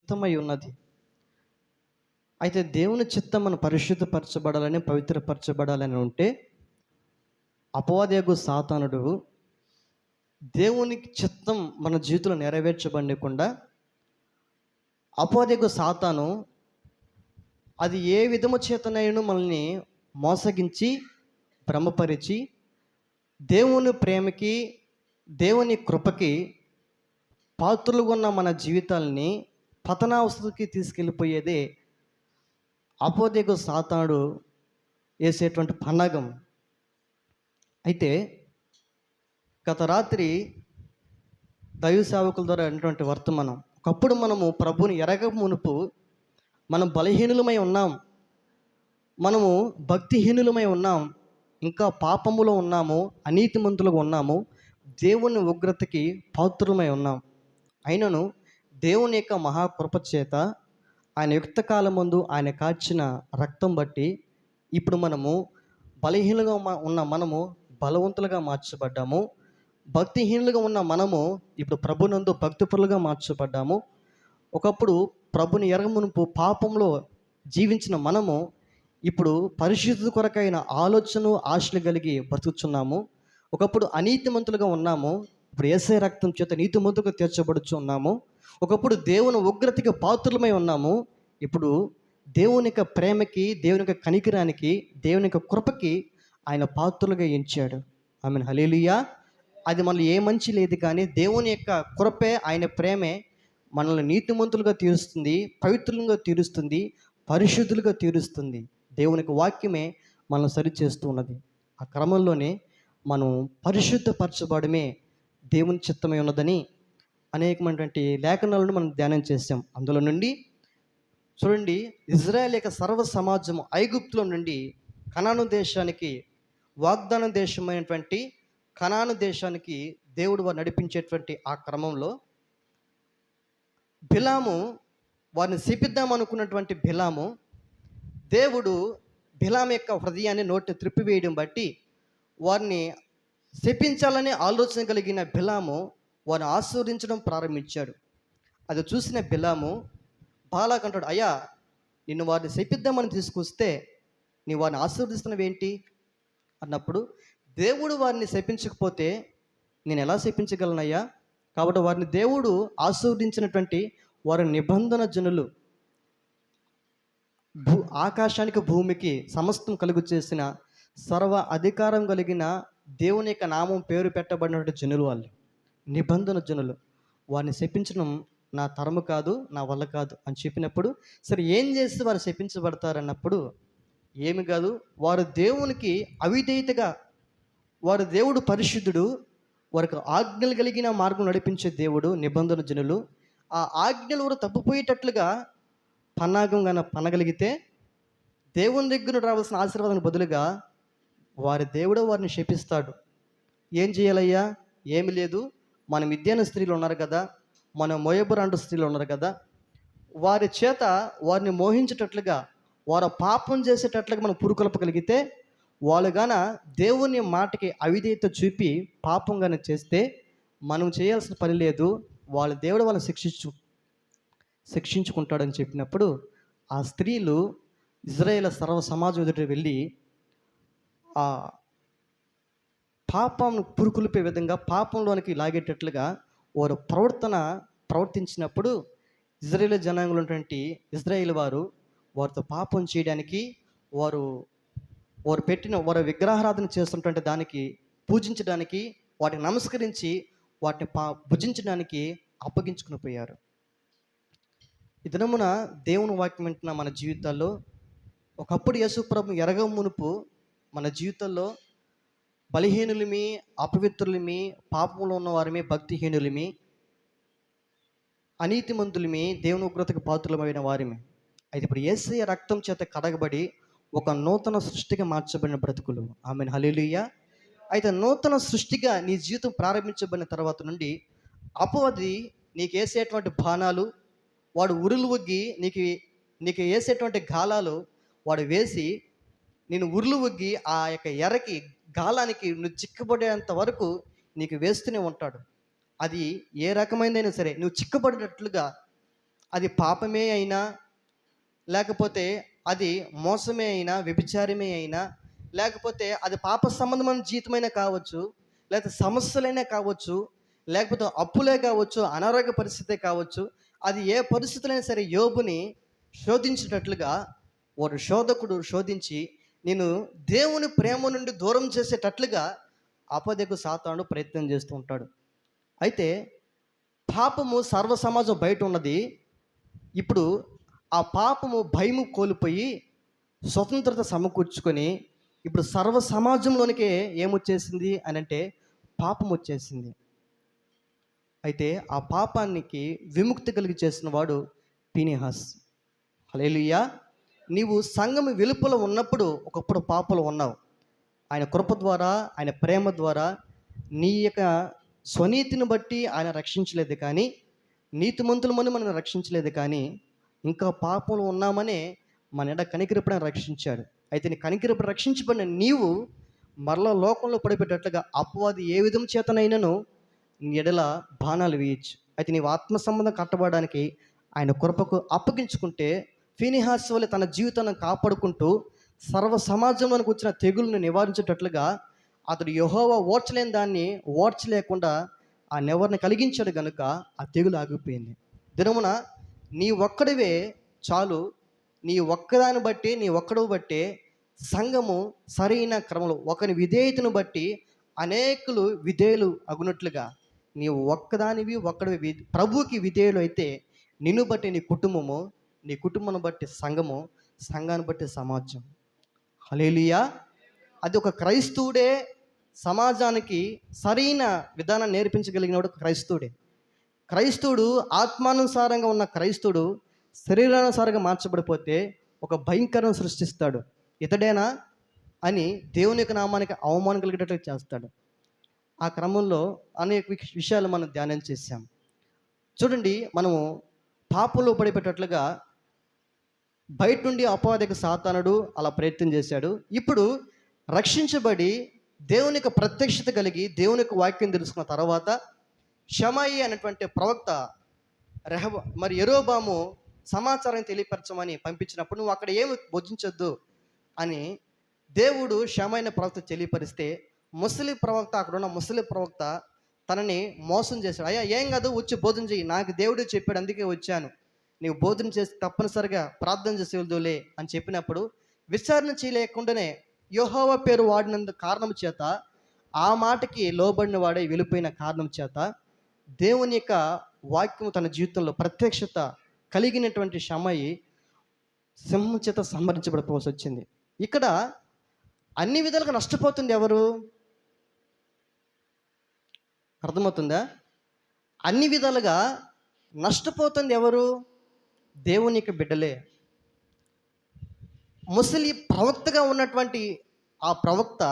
చిత్తమై ఉన్నది. అయితే దేవుని చిత్తం మనం పరిశుద్ధపరచబడాలని, పవిత్రపరచబడాలని ఉంటే అపవాదియగు సాతానుడు దేవునికి చిత్తం మన జీవితంలో నెరవేర్చబడకుండా అపవాదియగు సాతాను అది ఏ విధము చేతనైనా మనల్ని మోసగించి భ్రమపరిచి దేవుని ప్రేమకి, దేవుని కృపకి పాత్రలుగా ఉన్న మన జీవితాలని పతనావస్థకి తీసుకెళ్ళిపోయేదే అపవాదియగు సాతానుడు వేసేటువంటి పన్నాగం. అయితే గత రాత్రి దైవ సేవకుల ద్వారా అయినటువంటి వర్తమానం, ఒకప్పుడు మనము ప్రభుని ఎరగ మునుపు మనం బలహీనులమై ఉన్నాం, మనము భక్తిహీనులమై ఉన్నాం, ఇంకా పాపములో ఉన్నాము, అనీతిమంతులుగా ఉన్నాము, దేవుని ఉగ్రతకి పాత్రులమై ఉన్నాం. అయినను దేవుని యొక్క మహాకృప చేత ఆయన యుక్త కాలమందు ఆయన కార్చిన రక్తం బట్టి ఇప్పుడు మనము బలహీనంగా ఉన్న మనము బలవంతులుగా మార్చబడ్డాము. భక్తిహీనులుగా ఉన్న మనము ఇప్పుడు ప్రభునందు భక్తిపరులుగా మార్చబడ్డాము. ఒకప్పుడు ప్రభుని ఎరగమునుపు పాపంలో జీవించిన మనము ఇప్పుడు పరిశుద్ధ కొరకైన ఆలోచన ఆశలు కలిగి బ్రతుకుచున్నాము. ఒకప్పుడు అనీతిమంతులుగా ఉన్నాము, ఇప్పుడు యేసయ్య రక్తం చేత నీతిమంతులుగా తీర్చబడుచున్నాము. ఒకప్పుడు దేవుని ఉగ్రతకి పాత్రులమై ఉన్నాము, ఇప్పుడు దేవుని యొక్క ప్రేమకి, దేవుని యొక్క కనికరానికి, దేవుని యొక్క కృపకి ఆయన పాత్రులుగా ఎంచాడు. ఆమేన్, హల్లెలూయా. అది మనలో ఏ మంచి లేదు, కానీ దేవుని యొక్క కృపే, ఆయన ప్రేమే మనల్ని నీతిమంతులుగా తీరుస్తుంది, పవిత్రులుగా తీరుస్తుంది, పరిశుద్ధులుగా తీరుస్తుంది. దేవుని యొక్క వాక్యమే మనల్ని సరిచేస్తూ ఉన్నది. ఆ క్రమంలోనే మనం పరిశుద్ధపరచబడమే దేవుని చిత్తమై ఉన్నదని అనేకమైనటువంటి లేఖనాలను మనం ధ్యానం చేసాం. అందులో నుండి చూడండి, ఇజ్రాయేల్ యొక్క సర్వ సమాజము ఐగుప్తులో నుండి కనాను దేశానికి, వాగ్దాన దేశమైనటువంటి కనాను దేశానికి దేవుడు వారు నడిపించేటువంటి ఆ క్రమంలో బిలాము, వారిని శపిద్దాం అనుకున్నటువంటి బిలాము, దేవుడు బిలాము యొక్క హృదయాన్ని నోటి త్రిప్పివేయడం బట్టి వారిని శపించాలని ఆలోచన కలిగిన బిలాము వారిని ఆశీర్వదించడం ప్రారంభించాడు. అది చూసిన బిలాము బాలాకంటాడు, అయ్యా, నిన్ను వారిని శపిద్దామని తీసుకొస్తే నీ వారిని ఆశీర్వదిస్తున్నవేంటి అన్నప్పుడు, దేవుడు వారిని శపించకపోతే నేను ఎలా శపించగలనయ్యా? కాబట్టి వారిని దేవుడు ఆశీర్వదించినటువంటి వారి నిబంధన జనులు, ఆకాశానికి భూమికి సమస్తం కలుగు చేసిన సర్వ అధికారం కలిగిన దేవుని యొక్క నామం పేరు పెట్టబడినటువంటి జనులు, వాళ్ళు నిబంధన జనులు. వారిని శపించడం నా తరము కాదు, నా వల్ల కాదు అని చెప్పినప్పుడు, సరే ఏం చేస్తే వారు శపించబడతారన్నప్పుడు, ఏమి కాదు, వారు దేవునికి అవిధేయతగా, వారు దేవుడు పరిశుద్ధుడు, వారికి ఆజ్ఞలు కలిగిన మార్గం నడిపించే దేవుడు, నిబంధన జనులు. ఆ ఆజ్ఞలు వారు తప్పిపోయేటట్లుగా పన్నాగంగా పనగలిగితే దేవుని దగ్గర రావాల్సిన ఆశీర్వాదానికి బదులుగా వారి దేవుడు వారిని శపిస్తాడు. ఏం చేయాలయ్యా? ఏమి లేదు, మన మిద్యాన స్త్రీలు ఉన్నారు కదా, మన మోయబురాండు స్త్రీలు ఉన్నారు కదా, వారి చేత వారిని మోహించేటట్లుగా, వారు పాపం చేసేటట్లుగా మనం పురుకొల్పగలిగితే, వాళ్ళు గాన దేవుని మాటకి అవిధేయత చూపి పాపంగానే చేస్తే మనం చేయాల్సిన పని లేదు, వాళ్ళ దేవుడు వాళ్ళని శిక్షించుకుంటాడని చెప్పినప్పుడు, ఆ స్త్రీలు ఇజ్రాయేల్ సర్వ సమాజం ఎదుట వెళ్ళి ఆ పాపం పురుకులిపే విధంగా, పాపంలోనికి లాగేటట్లుగా వారు ప్రవర్తించినప్పుడు ఇజ్రాయేల్ జనాంగంలో ఉన్నటువంటి ఇజ్రాయేల్ వారితో పాపం చేయడానికి, వారు పెట్టిన వారి విగ్రహారాధన చేస్తున్నటువంటి దానికి పూజించడానికి, వాటిని నమస్కరించి వాటిని భుజించడానికి అప్పగించుకుని పోయారు. ఈ దినమున దేవుని వాక్యం వింటున్న మన జీవితాల్లో, ఒకప్పుడు యేసు ప్రభు ఎరగ మునుపు మన జీవితంలో బలహీనులమి, అపవిత్రులమి, పాపంలో ఉన్నవారమి, భక్తిహీనులమి, అనీతిమంతులమి, దేవుని ఉగ్రతకు పాత్రులమైన వారిమి. అయితే ఇప్పుడు యేసయ్య రక్తం చేత కడగబడి ఒక నూతన సృష్టిగా మార్చబడిన బ్రతుకులు. ఆమేన్, హల్లెలూయా. అయితే నూతన సృష్టిగా నీ జీవితం ప్రారంభించబడిన తర్వాత నుండి అపవాది నీకు వేసేటువంటి బాణాలు, వాడు ఉరులు ఒగ్గి నీకు వేసేటువంటి గాలాలు వాడు వేసి నేను ఉరులు ఒగ్గి ఆ యొక్క ఎరకి గాలానికి నువ్వు చిక్కబడేంత వరకు నీకు వేస్తూనే ఉంటాడు. అది ఏ రకమైనదైనా సరే నువ్వు చిక్కబడినట్లుగా అది పాపమే అయినా, లేకపోతే అది మోసమే అయినా, వ్యభిచారమే అయినా, లేకపోతే అది పాప సంబంధమైన జీవితమైనా కావచ్చు, లేకపోతే సమస్యలైనా కావచ్చు, లేకపోతే అప్పులే కావచ్చు, అనారోగ్య పరిస్థితే కావచ్చు. అది ఏ పరిస్థితులైనా సరే యోబుని శోధించేటట్లుగా వాడు శోధకుడు శోధించి నేను దేవుని ప్రేమ నుండి దూరం చేసేటట్లుగా అపదకు సాతాను ప్రయత్నం చేస్తూ ఉంటాడు. అయితే పాపము సర్వ సమాజం బయట ఉన్నది. ఇప్పుడు ఆ పాపము భయము కోల్పోయి స్వతంత్రత సమకూర్చుకొని ఇప్పుడు సర్వ సమాజంలోనికే ఏమొచ్చేసింది అని అంటే పాపం వచ్చేసింది. అయితే ఆ పాపానికి విముక్తి కలిగి చేసిన వాడు ఫీనెహాస్. హల్లెలూయా. నీవు సంఘము వెలుపల ఉన్నప్పుడు ఒకప్పుడు పాపలు ఉన్నావు. ఆయన కృప ద్వారా, ఆయన ప్రేమ ద్వారా నీ యొక్క స్వనీతిని బట్టి ఆయన రక్షించలేదు, కానీ నీతిమంతులమని మనం రక్షించలేదు, కానీ ఇంకా పాపంలో ఉన్నామనే మన ఎడ కనికరిపడిన రక్షించాడు. అయితే నీ కనికరిపడి రక్షించబడిన నీవు మరలా లోకంలో పడిపెట్టేట్లుగా అపవాది ఏ విధం చేతనైనాను నీ ఎడల బాణాలు వేయచ్చు. అయితే నీవు ఆత్మ సంబంధం కట్టబడడానికి ఆయన కృపకు అప్పగించుకుంటే ఫీనెహాస్ వలె తన జీవితాన్ని కాపాడుకుంటూ సర్వ సమాజంలోనికి వచ్చిన తెగులను నివారించేటట్లుగా అతడు యెహోవా ఓర్చలేని దాన్ని ఓర్చలేకుండా ఆ నెవరిని కలిగించాడు కనుక ఆ తెగులు ఆగిపోయింది. దినమున నీ ఒక్కడివే చాలు, నీ ఒక్కదాన్ని బట్టి, నీ ఒక్కడవు బట్టే సంఘము సరైన క్రమంలో ఒకని విధేయతను బట్టి అనేకులు విధేయులు అగునట్లుగా నీవు ఒక్కదానివి ఒక్కడివి ప్రభువుకి విధేయులు అయితే నిన్ను బట్టి నీ కుటుంబము, నీ కుటుంబాన్ని బట్టి సంఘము, సంఘాన్ని బట్టి సమాజం. హల్లెలూయా. అది ఒక క్రైస్తవుడే సమాజానికి సరైన విధానం నేర్పించగలిగినవాడు క్రైస్తవుడే. క్రైస్తవుడు ఆత్మానుసారంగా ఉన్న క్రైస్తవుడు శరీరానుసారంగా మార్చబడిపోతే ఒక భయంకరం సృష్టిస్తాడు. ఇతడేనా అని దేవుని యొక్క నామానికి అవమానం కలిగేటట్లు చేస్తాడు. ఆ క్రమంలో అనేక విషయాలు మనం ధ్యానం చేశాం. చూడండి, మనము పాపంలో పడిపెట్టేట్లుగా బయట నుండి అపవాదికి సాతానుడు అలా ప్రయత్నం చేశాడు. ఇప్పుడు రక్షించబడి దేవుని యొక్క ప్రత్యక్షత కలిగి దేవుని యొక్క వాక్యం తెలుసుకున్న తర్వాత షమాయి అనేటువంటి ప్రవక్త మరి యెరోబాము సమాచారం తెలియపరచమని పంపించినప్పుడు నువ్వు అక్కడ ఏమి బోధించొద్దు అని దేవుడు షమాయిని ప్రవక్త తెలియపరిస్తే ముసలి ప్రవక్త, అక్కడ ఉన్న ముసలి ప్రవక్త తనని మోసం చేశాడు. అయ్యా ఏం కాదు, వచ్చి బోధన చెయ్యి, నాకు దేవుడు చెప్పాడు అందుకే వచ్చాను, నీవు బోధన చేసి తప్పనిసరిగా ప్రార్థన చేసి వెళ్దులే అని చెప్పినప్పుడు విచారణ చేయలేకుండానే యెహోవా పేరు వాడినందు కారణం చేత, ఆ మాటకి లోబడిన వాడే వెళ్ళిపోయిన కారణం చేత దేవుని యొక్క వాక్యం తన జీవితంలో ప్రత్యక్షత కలిగినటువంటి షమాయి సింహం చేత సంహరించబడిపోవాల్సి వచ్చింది. ఇక్కడ అన్ని విధాలుగా నష్టపోతుంది ఎవరు? అర్థమవుతుందా? అన్ని విధాలుగా నష్టపోతుంది ఎవరు? దేవుని యొక్క బిడ్డలే. ముసలి ప్రవక్తగా ఉన్నటువంటి ఆ ప్రవక్త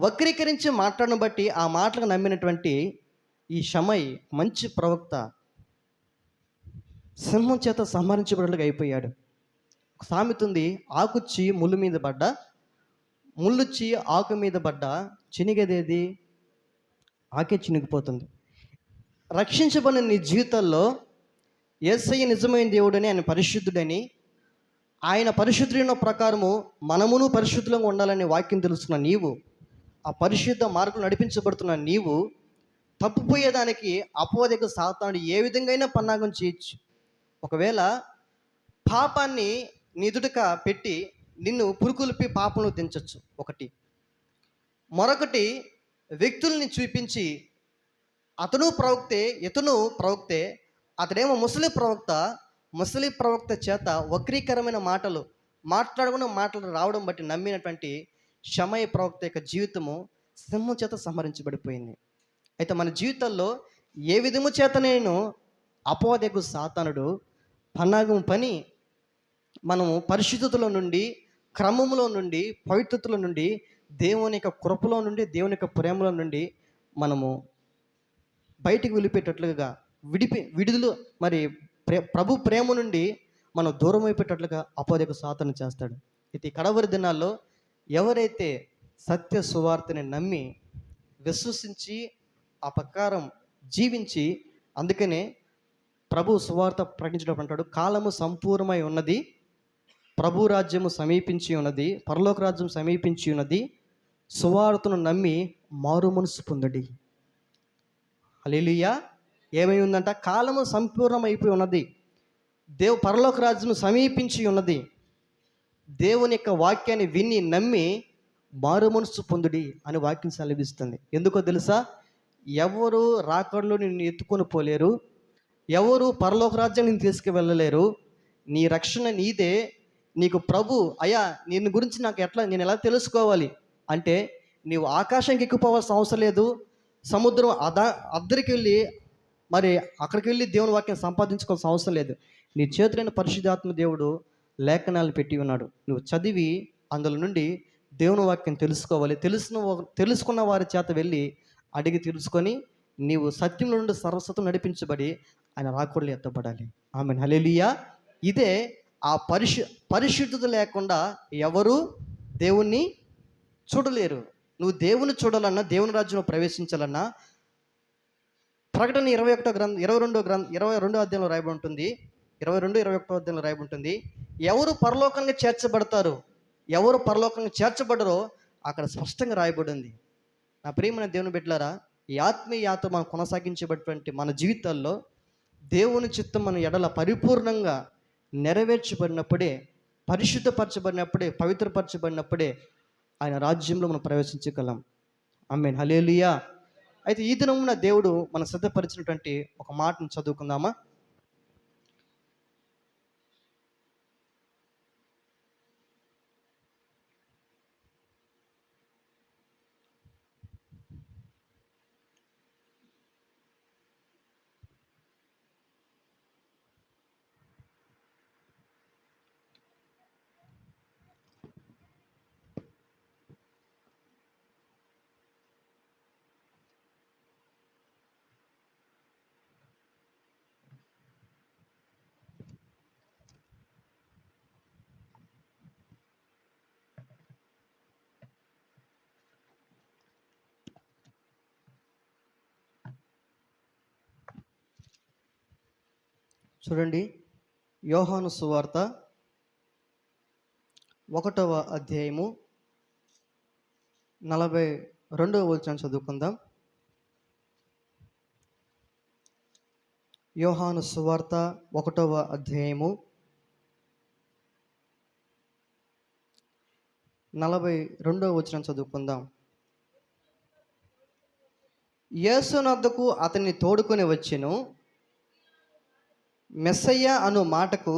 వక్రీకరించి మాట్లాడను బట్టి ఆ మాటలకు నమ్మినటువంటి ఈ షమాయి మంచి ప్రవక్త సింహం చేత సంహరించబడలుగా అయిపోయాడు. ఒక సామెత ఉంది, ఆకుచ్చి ముళ్ళు మీద పడ్డా, ముళ్ళుచ్చి ఆకు మీద పడ్డా చినిగేదేది? ఆకే చినిగిపోతుంది. రక్షించబడిన నీ జీవితాల్లో యేసయ్య నిజమైన దేవుడని, ఆయన పరిశుద్ధుడని, ఆయన పరిశుద్ధుల ప్రకారము మనమును పరిశుద్ధంగా ఉండాలని వాక్యం తెలుసుకున్న నీవు, ఆ పరిశుద్ధ మార్గం నడిపించబడుతున్న నీవు తప్పుపోయేదానికి అపవాదికి సాతానుడు ఏ విధంగా అయినా పన్నాగం చేయొచ్చు. ఒకవేళ పాపాన్ని నిదుటక పెట్టి నిన్ను పురుకులిపి పాపంలో దించవచ్చు ఒకటి. మరొకటి, వ్యక్తుల్ని చూపించి అతను ప్రవక్తే, ఇతను ప్రవక్తే, అతడేమో ముసలి ప్రవక్త చేత వక్రీకరమైన మాటలు మాట్లాడకుండా మాటలు రావడం బట్టి నమ్మినటువంటి షమాయి ప్రవక్త యొక్క జీవితము సింహం చేత సంహరించబడిపోయింది. అయితే మన జీవితాల్లో ఏ విధము చేత నేను అపవాదకు సాతానుడు పన్నాగం పని మనము పరిశుద్ధతలో నుండి, క్రమములో నుండి, పవిత్రతలో నుండి, దేవుని యొక్క కృపలో నుండి, దేవుని యొక్క ప్రేమలో నుండి మనము బయటికి వెళ్ళిపోయేటట్లుగా విడుదల మరి ప్రభు ప్రేమ నుండి మనం దూరం అయిపోయేటట్లుగా అపవాదకు సాతాను చేస్తాడు. అయితే కడవరి దినాల్లో ఎవరైతే సత్య సువార్తని నమ్మి విశ్వసించి ఆ ప్రకారం జీవించి, అందుకనే ప్రభు సువార్త ప్రకటించేటప్పుడు అంటాడు, కాలము సంపూర్ణమై ఉన్నది, ప్రభు రాజ్యము సమీపించి ఉన్నది, పరలోక రాజ్యం సమీపించి ఉన్నది, సువార్తను నమ్మి మారు మనసు పొందుడి. హల్లెలూయా. ఏమై ఉందంట? కాలము సంపూర్ణమైపోయి ఉన్నది, పరలోక రాజ్యం సమీపించి ఉన్నది. దేవుని యొక్క వాక్యాన్ని విని నమ్మి మారు మనసు పొందుడి అని వాక్యం సెలవిస్తుంది. ఎందుకో తెలుసా? ఎవరు రాకడలో నిన్ను ఎత్తుకొని పోలేరు, ఎవరు పరలోక రాజ్యాన్ని నిన్ను తీసుకువెళ్ళలేరు. నీ రక్షణ నీదే. నీకు ప్రభు, అయ్యా నిన్ను గురించి నేను ఎలా తెలుసుకోవాలి అంటే, నీవు ఆకాశానికి ఎక్కిపోవాల్సిన అవసరం లేదు, సముద్రం అద్దరికి వెళ్ళి మరి అక్కడికి వెళ్ళి దేవుని వాక్యం సంపాదించుకోవాల్సిన అవసరం లేదు. నీ చేతులైన పరిశుద్ధాత్మ దేవుడు లేఖనాలు పెట్టి ఉన్నాడు. నువ్వు చదివి అందులో నుండి దేవుని వాక్యం తెలుసుకోవాలి. తెలుసుకున్న వారి చేత వెళ్ళి అడిగి తెలుసుకొని నీవు సత్యం నుండి సర్వస్వతం నడిపించబడి ఆయన రాకడలో ఎత్తబడాలి. ఆమేన్, హల్లెలూయా. ఇదే ఆ పరిశుద్ధత లేకుండా ఎవరు దేవుణ్ణి చూడలేరు. నువ్వు దేవుని చూడాలన్నా, దేవుని రాజ్యంలో ప్రవేశించాలన్నా, ప్రకటన 22 అధ్యాయంలో రాయబడి ఉంటుంది. 22-21 అధ్యాయంలో రాయబడి ఉంటుంది. ఎవరు పరలోకంగా చేర్చబడతారు, ఎవరు పరలోకంగా చేర్చబడరో అక్కడ స్పష్టంగా రాయబడి ఉంది. నా ప్రియమైన దేవుని బిడ్డలారా, ఈ ఆత్మీయ యాత్ర మనం కొనసాగించేటటువంటి మన జీవితాల్లో దేవుని చిత్తం మన ఎడల పరిపూర్ణంగా నెరవేర్చబడినప్పుడే, పరిశుద్ధపరచబడినప్పుడే, పవిత్రపరచబడినప్పుడే ఆయన రాజ్యంలో మనం ప్రవేశించగలం. ఆమేన్, హల్లెలూయా. అయితే ఈ దినమున దేవుడు మన సిద్ధపరిచినటువంటి ఒక మాటను చదువుకుందామా? చూడండి, యోహాను సువార్త 1వ అధ్యాయము 42వ వచనం చదువుకుందాం. యోహాను సువార్త 1వ అధ్యాయము 42వ వచనం చదువుకుందాం. యేసునొద్దకు అతన్ని తోడుకొని వచ్చెను. మెస్సయ్య అను మాటకు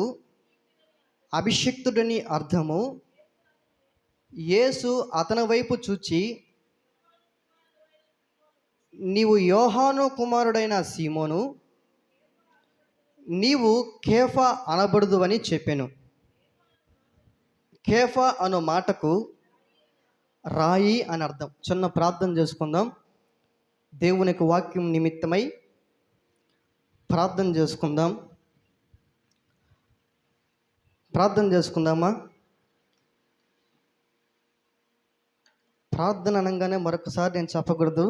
అభిషిక్తుడని అర్థము. యేసు అతని వైపు చూచి, నీవు యోహాను కుమారుడైన సీమోను, నీవు కేఫా అనబడుదు అని చెప్పెను. కేఫా అను మాటకు రాయి అని అర్థం. చిన్న ప్రార్థన చేసుకుందాం. దేవునికి వాక్యం నిమిత్తమై ప్రార్థన చేసుకుందాం. ప్రార్థన చేసుకుందామా? ప్రార్థన అనగానే మరొకసారి నేను చెప్పకూడదు,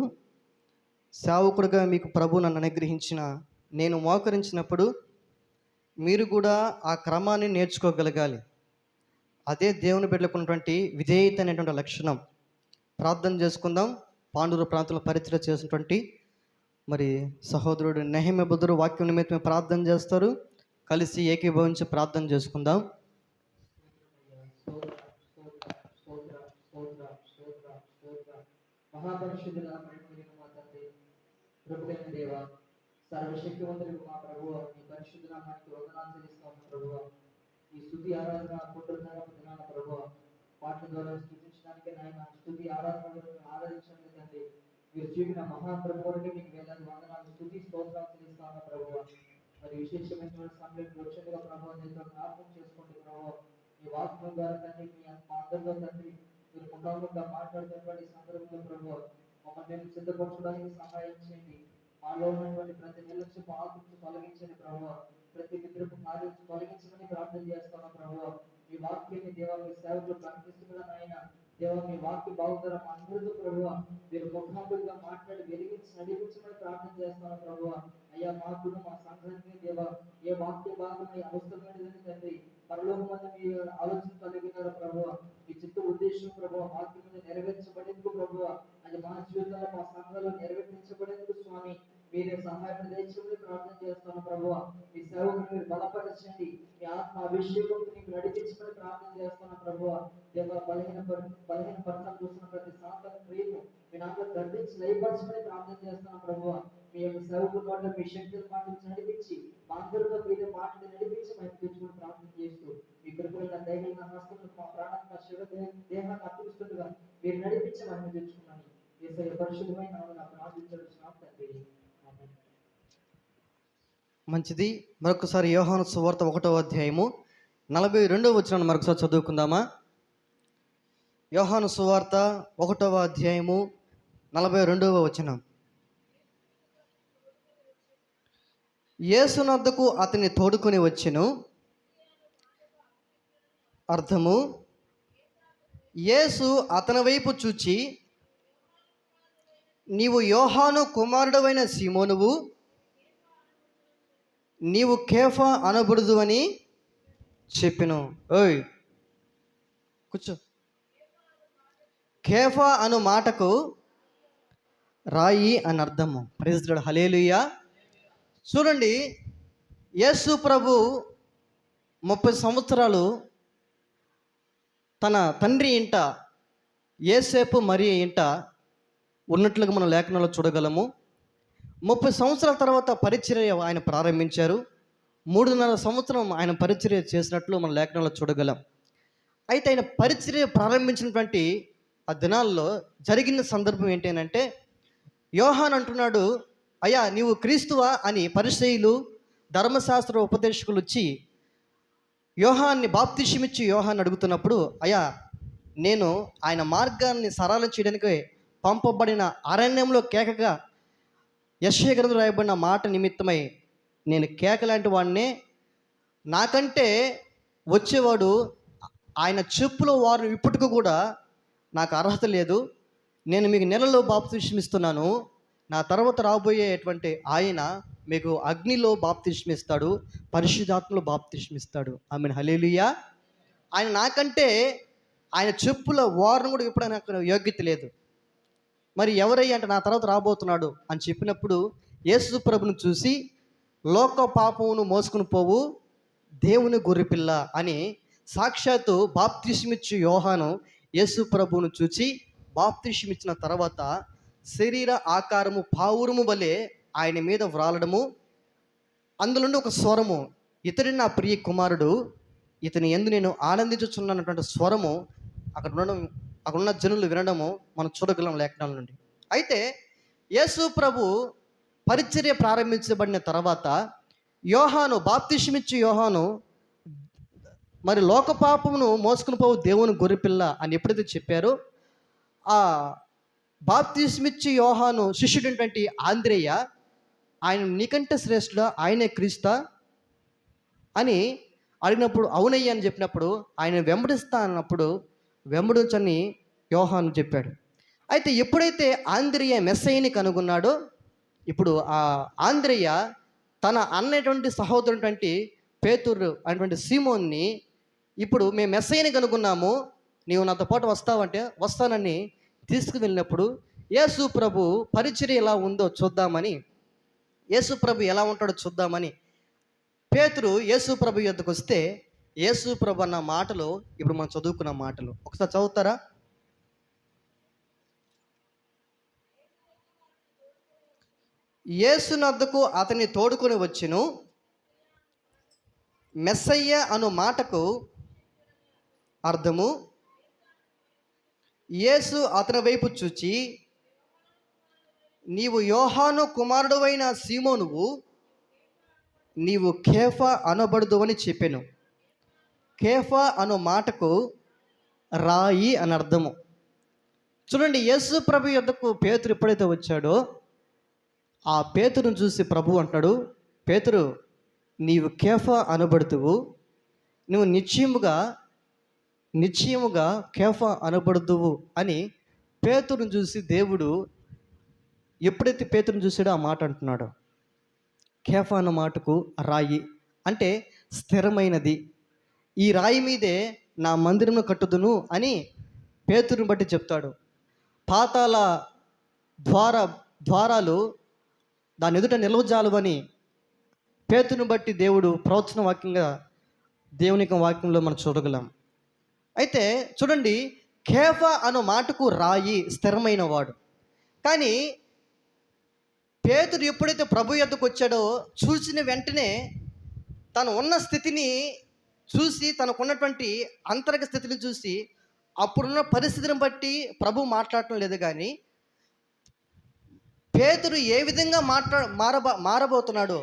సేవకుడిగా మీకు ప్రభు నన్ను అనుగ్రహించిన నేను మోకరించినప్పుడు మీరు కూడా ఆ క్రమాన్ని నేర్చుకోగలగాలి. అదే దేవుని బిడ్డలకు ఉన్నటువంటి విధేయత అనేటువంటి లక్షణం. ప్రార్థన చేసుకుందాం. పాండూరు ప్రాంతంలో పరిచయం చేసినటువంటి మరి సహోదరుడు నెహెమ్యా బుద్ధుడు వాక్యం నిమిత్తమే ప్రార్థన చేస్తారు. కలిసి ఏకీభవించి ప్రార్థన చేసుకుందాం. మహాపరిశుద్ధుల మా తండ్రి, ప్రభువైన దేవ, సర్వశక్తివంతులకు మా ప్రభువ, మీ పరిశుద్ధ నామానికి వందనాలు చెల్లిస్తాము ప్రభువ. ఈ స్తుతి ఆరాధన దినాన ప్రభువ, పాటల ద్వారా స్తుతించడానికి నాయన, స్తుతి ఆరాధన ఆరాధించడానికి తండ్రి, మీరు చూపిన మహాప్రభువునికి మీకు వేలాది వందనాలు, స్తుతి స్తోత్రాలు చెల్లిస్తాము ప్రభువ. మరి విశేషమైన సమయంలో వచ్చేట్టుగా ప్రభావ దీంతో జ్ఞాపకం చేసుకోండి ప్రభువ. మీ వాక్యం ద్వారా తండ్రి, మీ అందరిలో తండ్రి మీరు ముఖాముఖంగా మాట్లాడుతున్నటువంటి సందర్భంలో ప్రభు మమ్మల్ని సిద్ధపరచడానికి సహాయం చేయండి. మాలో ఉన్నటువంటి ప్రతి నిర్లక్ష్యపు ఆత్మను తొలగించండి ప్రభు. ప్రతి నిద్రపు కార్యం తొలగించమని ప్రార్థన చేస్తాను ప్రభు. ఈ వాక్యాన్ని దేవా మీ సేవకులు ప్రకటిస్తున్న ఆయన దేవా మీ వాక్య బాగుదల మా అందరితో ప్రభువ మీరు ముఖాముఖిగా మాట్లాడి వెలిగించి నడిపించమని ప్రార్థన చేస్తాను ప్రభువ. అయ్యా మాకు మా సంఘానికి దేవా ఏ వాక్య భాగం అవసరమైనదని తండ్రి పరలోకమందు మీ ఆలోచన కలిగినారు ప్రభువ. మీ చిత్త ఉద్దేశం ప్రభువ వాక్యం మీద నెరవేర్చబడేందుకు ప్రభువ, అది మా జీవితంలో మా సంఘంలో నెరవేర్చబడేందుకు స్వామి మీరే సహాయం దయచేయమని ప్రార్థన చేస్తాను ప్రభువ. మీ సేవకుని మీరు బలపరచండి, మీ ఆత్మ అభిషేకం మీకు నడిపించమని ప్రార్థన చేస్తాను ప్రభువ. దేవ బలహీన పరచం చూస్తున్న ప్రతి సాధన క్రియను మీ నాతో గర్దించి లయపరచమని ప్రార్థన చేస్తాను ప్రభువ. మీ యొక్క సేవకుల మాట మీ శక్తుల మాట నడిపించి మా అందరితో మీరే మాటలు నడిపించి మేము తెచ్చుకుని ప్రార్థన చేస్తూ మీ కృపైన దైవిక హస్తం మా ప్రాణాత్మ శివ దేహాన్ని అర్పిస్తుండగా మీరు నడిపించి మేము తెచ్చుకున్నాను. యేసయ్య పరిశుద్ధమైన నామమున ప్రార్థించుచున్నాము తండ్రి. ఆమేన్. మంచిది. మరొకసారి యోహాను సువార్త 1వ అధ్యాయము 42వ వచనాన్ని మరొకసారి చదువుకుందామా? యోహాను సువార్త 1వ అధ్యాయము 42వ వచనం. యేసునొద్దకు అతన్ని తోడుకొని వచ్చెను. అర్థము, యేసు అతని వైపు చూచి, నీవు యోహాను కుమారుడవైన సీమోనువు, నీవు కేఫా అనబడుదు అని చెప్పెను. ఓయ్ కూర్చో. కేఫా అను మాటకు రాయి అని అర్థము. Praise the Lord. హల్లెలూయా. చూడండి, యేసు ప్రభు 30 సంవత్సరాలు తన తండ్రి ఇంట యేసేపు మరియ ఇంట ఉన్నట్లుగా మనం లేఖనంలో చూడగలము. 30 సంవత్సరాల తర్వాత పరిచర్య ఆయన ప్రారంభించారు. 3.5 సంవత్సరం ఆయన పరిచర్య చేసినట్లు మన లేఖనంలో చూడగలం. అయితే ఆయన పరిచర్య ప్రారంభించినటువంటి ఆ దినాల్లో జరిగిన సందర్భం ఏంటంటే, యోహాన్ అంటున్నాడు, అయ్యా నీవు క్రీస్తువా అని పరిసయ్యులు ధర్మశాస్త్ర ఉపదేశకులు వచ్చి యోహాన్ని బాప్తిషమిచ్చి యోహాన్ని అడుగుతున్నప్పుడు, అయ్యా నేను ఆయన మార్గాన్ని సరళం చేయడానికి పంపబడిన అరణ్యంలో కేకగా యెషయా గ్రంథంలో రాయబడిన మాట నిమిత్తమై నేను కేక లాంటి వాడినే, నాకంటే వచ్చేవాడు ఆయన చెప్పులో వారిని ఇప్పటికీ కూడా నాకు అర్హత లేదు. నేను మీకు నెలలో బాప్తిస్మిస్తున్నాను, నా తర్వాత రాబోయేటువంటి ఆయన మీకు అగ్నిలో బాప్తిస్మిస్తాడు, పరిశుద్ధాత్మలో బాప్తిస్మిస్తాడు. ఆమేన్. హల్లెలూయా. ఆయన నాకంటే ఆయన చెప్పుల వారిని కూడా ఇప్పుడు నాకు యోగ్యత లేదు. మరి ఎవరయ్యా అంటే, నా తర్వాత రాబోతున్నాడు అని చెప్పినప్పుడు యేసు ప్రభును చూసి, లోక పాపమును మోసుకుని పోవు దేవుని గొర్రెపిల్ల అని సాక్షాత్తు బాప్తిస్మిచ్చు యోహాను యేసు ప్రభువును చూచి బాప్తిస్మిచ్చిన తర్వాత శరీర ఆకారము పావురము వలె ఆయన మీద వ్రాలడము, అందులో ఒక స్వరము, ఇతడి నా ప్రియ కుమారుడు, ఇతని యందు నేను ఆనందించుచున్నటువంటి స్వరము అక్కడ ఉన్న జనులు వినడము మనం చూడగలం లేఖనాల నుండి. అయితే యేసు ప్రభు పరిచర్య ప్రారంభించబడిన తర్వాత యోహాను బాప్తిస్మిచ్చు యోహాను మరి లోక పాపమును మోసుకుని పోవు దేవుని గొర్రెపిల్ల అని ఎప్పుడైతే చెప్పారో, ఆ బాప్తిస్మిచ్చు యోహాను శిష్యుడైనటువంటి ఆంద్రేయ ఆయన నీకంటే శ్రేష్ఠుడా, ఆయనే క్రీస్తా అని అడిగినప్పుడు అవునయ్య అని చెప్పినప్పుడు ఆయన వెంబడిస్తా అన్నప్పుడు వెంబడించని యోహాను చెప్పాడు. అయితే ఎప్పుడైతే ఆంద్రేయ మెస్సయ్యని కనుగొన్నాడో, ఇప్పుడు ఆ ఆంద్రేయ తన అన్నటువంటి సహోదరుటువంటి పేతురు అనేటువంటి సీమోన్ని, ఇప్పుడు మేము మెస్సయ్యని కనుగొన్నాము, నీవు నాతో పాటు వస్తావంటే వస్తానని తీసుకువెళ్ళినప్పుడు యేసు ప్రభు పరిచర్య ఎలా ఉందో చూద్దామని, యేసు ప్రభు ఎలా ఉంటాడో చూద్దామని పేతురు యేసు ప్రభు యొద్దకు వస్తే, యేసు ప్రభు అన్న మాటలు ఇప్పుడు మనం చదువుకున్న మాటలు ఒకసారి చదువుతారా? యేసునద్దకు అతన్ని తోడుకొని వచ్చెను. మెస్సయ్య అను మాటకు అర్థము, యేసు అతని వైపు చూచి, నీవు యోహాను కుమారుడువైన సీమోనువు, నీవు కేఫా అనబడుదు అని చెప్పెను. కేఫా అను మాటకు రాయి అని అర్థము. చూడండి, యేసు ప్రభు యొద్దకు పేతురు ఎప్పుడైతే వచ్చాడో, ఆ పేతురును చూసి ప్రభు అంటాడు, పేతురు నీవు కేఫా అనబడుతువు, నువ్వు నిశ్చయముగా నిశ్చయముగా కేఫా అనబడుదువు అని పేతురుని చూసి దేవుడు ఎప్పుడైతే పేతురుని చూసాడో ఆ మాట అంటున్నాడు. కేఫా అన్న మాటకు రాయి అంటే స్థిరమైనది. ఈ రాయి మీదే నా మందిరమును కట్టుదును అని పేతురుని బట్టి చెప్తాడు. పాతాళ ద్వారాలు దాని ఎదుట నిలవజాలువని పేతురుని బట్టి దేవుడు ప్రవచన వాక్యంగా దేవుని యొక్క వాక్యంలో మనం చూడగలం. అయితే చూడండి, కేఫా అను మాటకు రాయి స్థిరమైన వాడు. కానీ పేతురు ఎప్పుడైతే ప్రభు యొద్దకు వచ్చాడో చూసిన వెంటనే తను ఉన్న స్థితిని చూసి, తనకున్నటువంటి అంతరంగ స్థితిని చూసి, అప్పుడున్న పరిస్థితిని బట్టి ప్రభు మాట్లాడటం లేదు. కానీ పేతురు ఏ విధంగా మారబోతున్నాడో,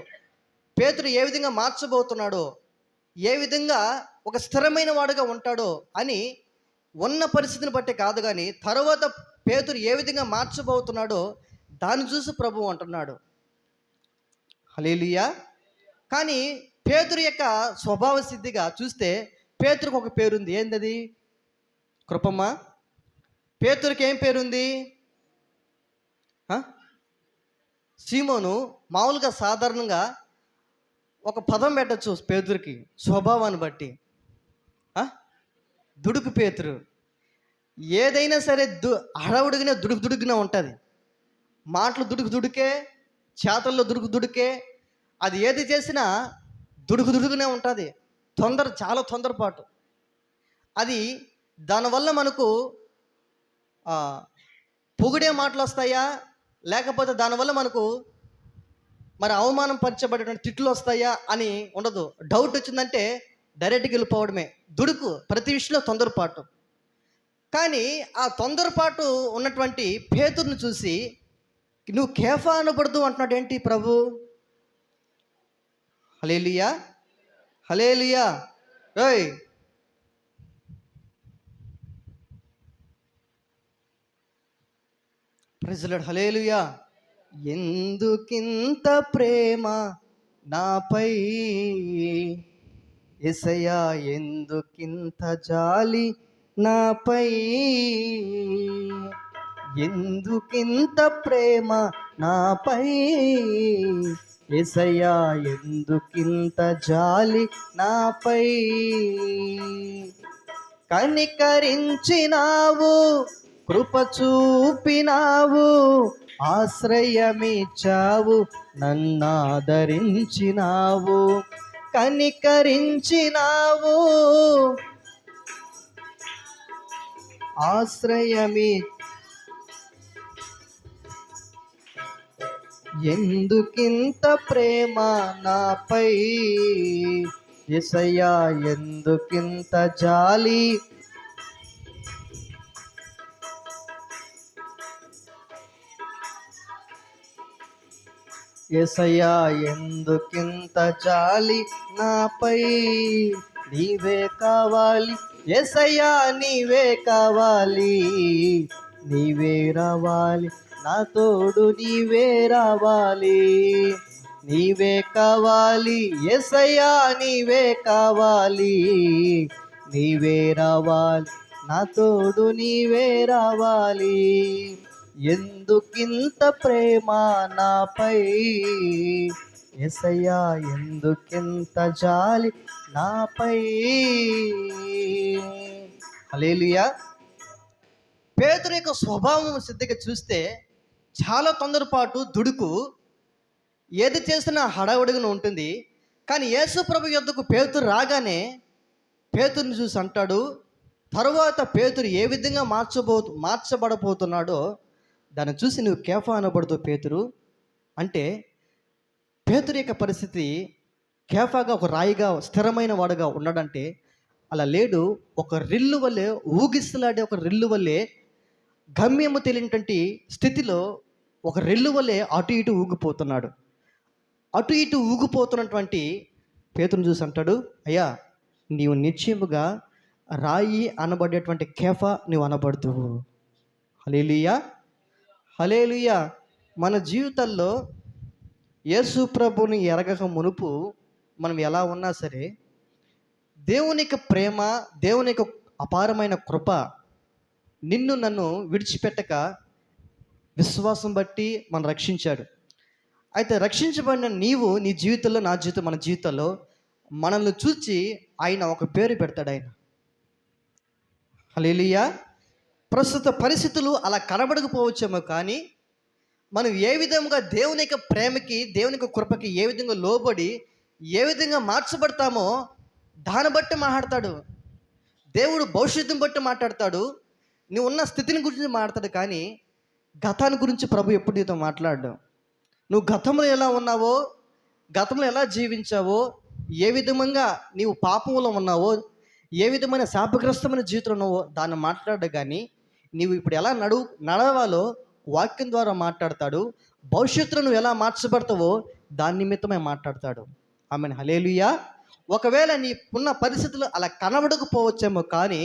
పేతురు ఏ విధంగా మార్చబోతున్నాడో, ఏ విధంగా ఒక స్థిరమైన వాడుగా ఉంటాడో అని ఉన్న పరిస్థితిని బట్టి కాదు, కానీ తర్వాత పేతురు ఏ విధంగా మార్చబోతున్నాడో దాన్ని చూసి ప్రభు అంటున్నాడు. హల్లెలూయా. కానీ పేతురు యొక్క స్వభావ సిద్ధిగా చూస్తే పేతురుకు ఒక పేరుంది. ఏందది? కృపమ్మ, పేతురుకి ఏం పేరుంది? సీమోను. మామూలుగా సాధారణంగా ఒక పదం పెట్టచ్చు పేతురుకి స్వభావాన్ని బట్టి. దుడుకు పేతురు. ఏదైనా సరే హడావుడిగానే దుడుకునే ఉంటుంది. మాటలు దుడుకే, చేతల్లో దుడుకే, అది ఏది చేసినా దుడుకునే ఉంటుంది. చాలా తొందరపాటు. అది దానివల్ల మనకు పొగిడే మాటలు వస్తాయా, లేకపోతే దానివల్ల మనకు మరి అవమానం పరచబడేటువంటి తిట్లు వస్తాయా అని ఉండదు. డౌట్ వచ్చిందంటే డైరెక్ట్గా వెళ్ళిపోవడమే. దుడుకు, ప్రతి విషయంలో తొందరపాటు. కానీ ఆ తొందరపాటు ఉన్నటువంటి పేతురుని చూసి నువ్వు కేఫా అనబడదు అంటున్నాడు. ఏంటి ప్రభు? హల్లెలూయా, హల్లెలూయా. ఓయ్, ప్రైజ్ ది లార్డ్. హల్లెలూయా. ఎందుకింత ప్రేమ నాపై యేసయ్యా, ఎందుకింత జాలి నాపై, ఎందుకింత ప్రేమ నాపై యేసయ్యా, ఎందుకింత జాలి నాపై, కనికరించినావు, కృప చూపినావు, ఆశ్రయమిచ్చావు, నన్నాదరించినావు, కనికరించినావు, ఆశ్రయమి, ఎందుకింత ప్రేమ నాపై యేసయ్యా, ఎందుకింత జాలి, యేసయ్యా, ఎందుకింత జాలి నాపై, నీవే కావాలి యేసయ్యా, నీవే కావాలి, నీవే రావాలి, నా తోడు నీవే రావాలి, నీవే కావాలి యేసయ్యా, నీవే కావాలి, నీవే రావాలి, నా తోడు నీవే రావాలి, ఎందుకింత ప్రేమ నాపై యేసయ్యా, ఎందుకింత జాలి నాపై. హల్లెలూయా. పేతురు యొక్క స్వభావం సిద్ధిగా చూస్తే చాలా తొందరపాటు, దుడుకు, ఏది చేసినా హడావుడిగా ఉంటుంది. కానీ యేసు ప్రభు యొద్దకు పేతురు రాగానే పేతురుని చూసి అంటాడు, తరువాత పేతురు ఏ విధంగా మార్చబడబోతున్నాడో దాన్ని చూసి నువ్వు కేఫా అనబడుతూ పేతురు అంటే, పేతురు యొక్క పరిస్థితి కేఫాగా ఒక రాయిగా స్థిరమైన వాడుగా ఉన్నాడంటే అలా లేడు. ఒక రిల్లు వల్లే, ఊగిసలాడే ఒక రిల్లు వల్లే, గమ్యము తెలియనటువంటి స్థితిలో ఒక రెల్లు వల్లే అటు ఇటు ఊగిపోతున్నాడు. అటు ఇటు ఊగిపోతున్నటువంటి పేతురుని చూసి అంటాడు, అయ్యా, నీవు నిశ్చయముగా రాయి అనబడేటువంటి కేఫా నువ్వు అనబడుతువు. హల్లెలూయా, హల్లెలూయా. మన జీవితాల్లో యేసు ప్రభుని ఎరగక మునుపు మనం ఎలా ఉన్నా సరే, దేవుని యొక్క ప్రేమ, దేవుని యొక్క అపారమైన కృప నిన్ను నన్ను విడిచిపెట్టక విశ్వాసం బట్టి మనం రక్షించాడు. అయితే రక్షించబడిన నీవు నీ జీవితంలో, నా జీవితం, మన జీవితంలో మనల్ని చూచి ఆయన ఒక పేరు పెడతాడు. ఆయన హల్లెలూయా. ప్రస్తుత పరిస్థితులు అలా కనబడకపోవచ్చేమో, కానీ మనం ఏ విధంగా దేవుని యొక్క ప్రేమకి, దేవుని యొక్క కృపకి ఏ విధంగా లోబడి ఏ విధంగా మార్చబడతామో దాన్ని బట్టి మాట్లాడతాడు. దేవుడు భవిష్యత్తుని బట్టి మాట్లాడతాడు. నువ్వు ఉన్న స్థితిని గురించి మాట్లాడతాడు, కానీ గతాన్ని గురించి ప్రభు ఎప్పుడు నీతో మాట్లాడడం. నువ్వు గతంలో ఎలా ఉన్నావో, గతంలో ఎలా జీవించావో, ఏ విధంగా నీవు పాపంలో ఉన్నావో, ఏ విధమైన శాపగ్రస్తమైన జీవితంలో ఉన్నావో దాన్ని మాట్లాడడు, కానీ నీవు ఇప్పుడు ఎలా నడవాలో వాక్యం ద్వారా మాట్లాడతాడు. భవిష్యత్తులో నువ్వు ఎలా మార్చబడతావో దాని నిమిత్తమే మాట్లాడతాడు. ఆమెన్. హల్లెలూయా. ఒకవేళ నీ ఉన్న పరిస్థితులు అలా కనబడకపోవచ్చేమో, కానీ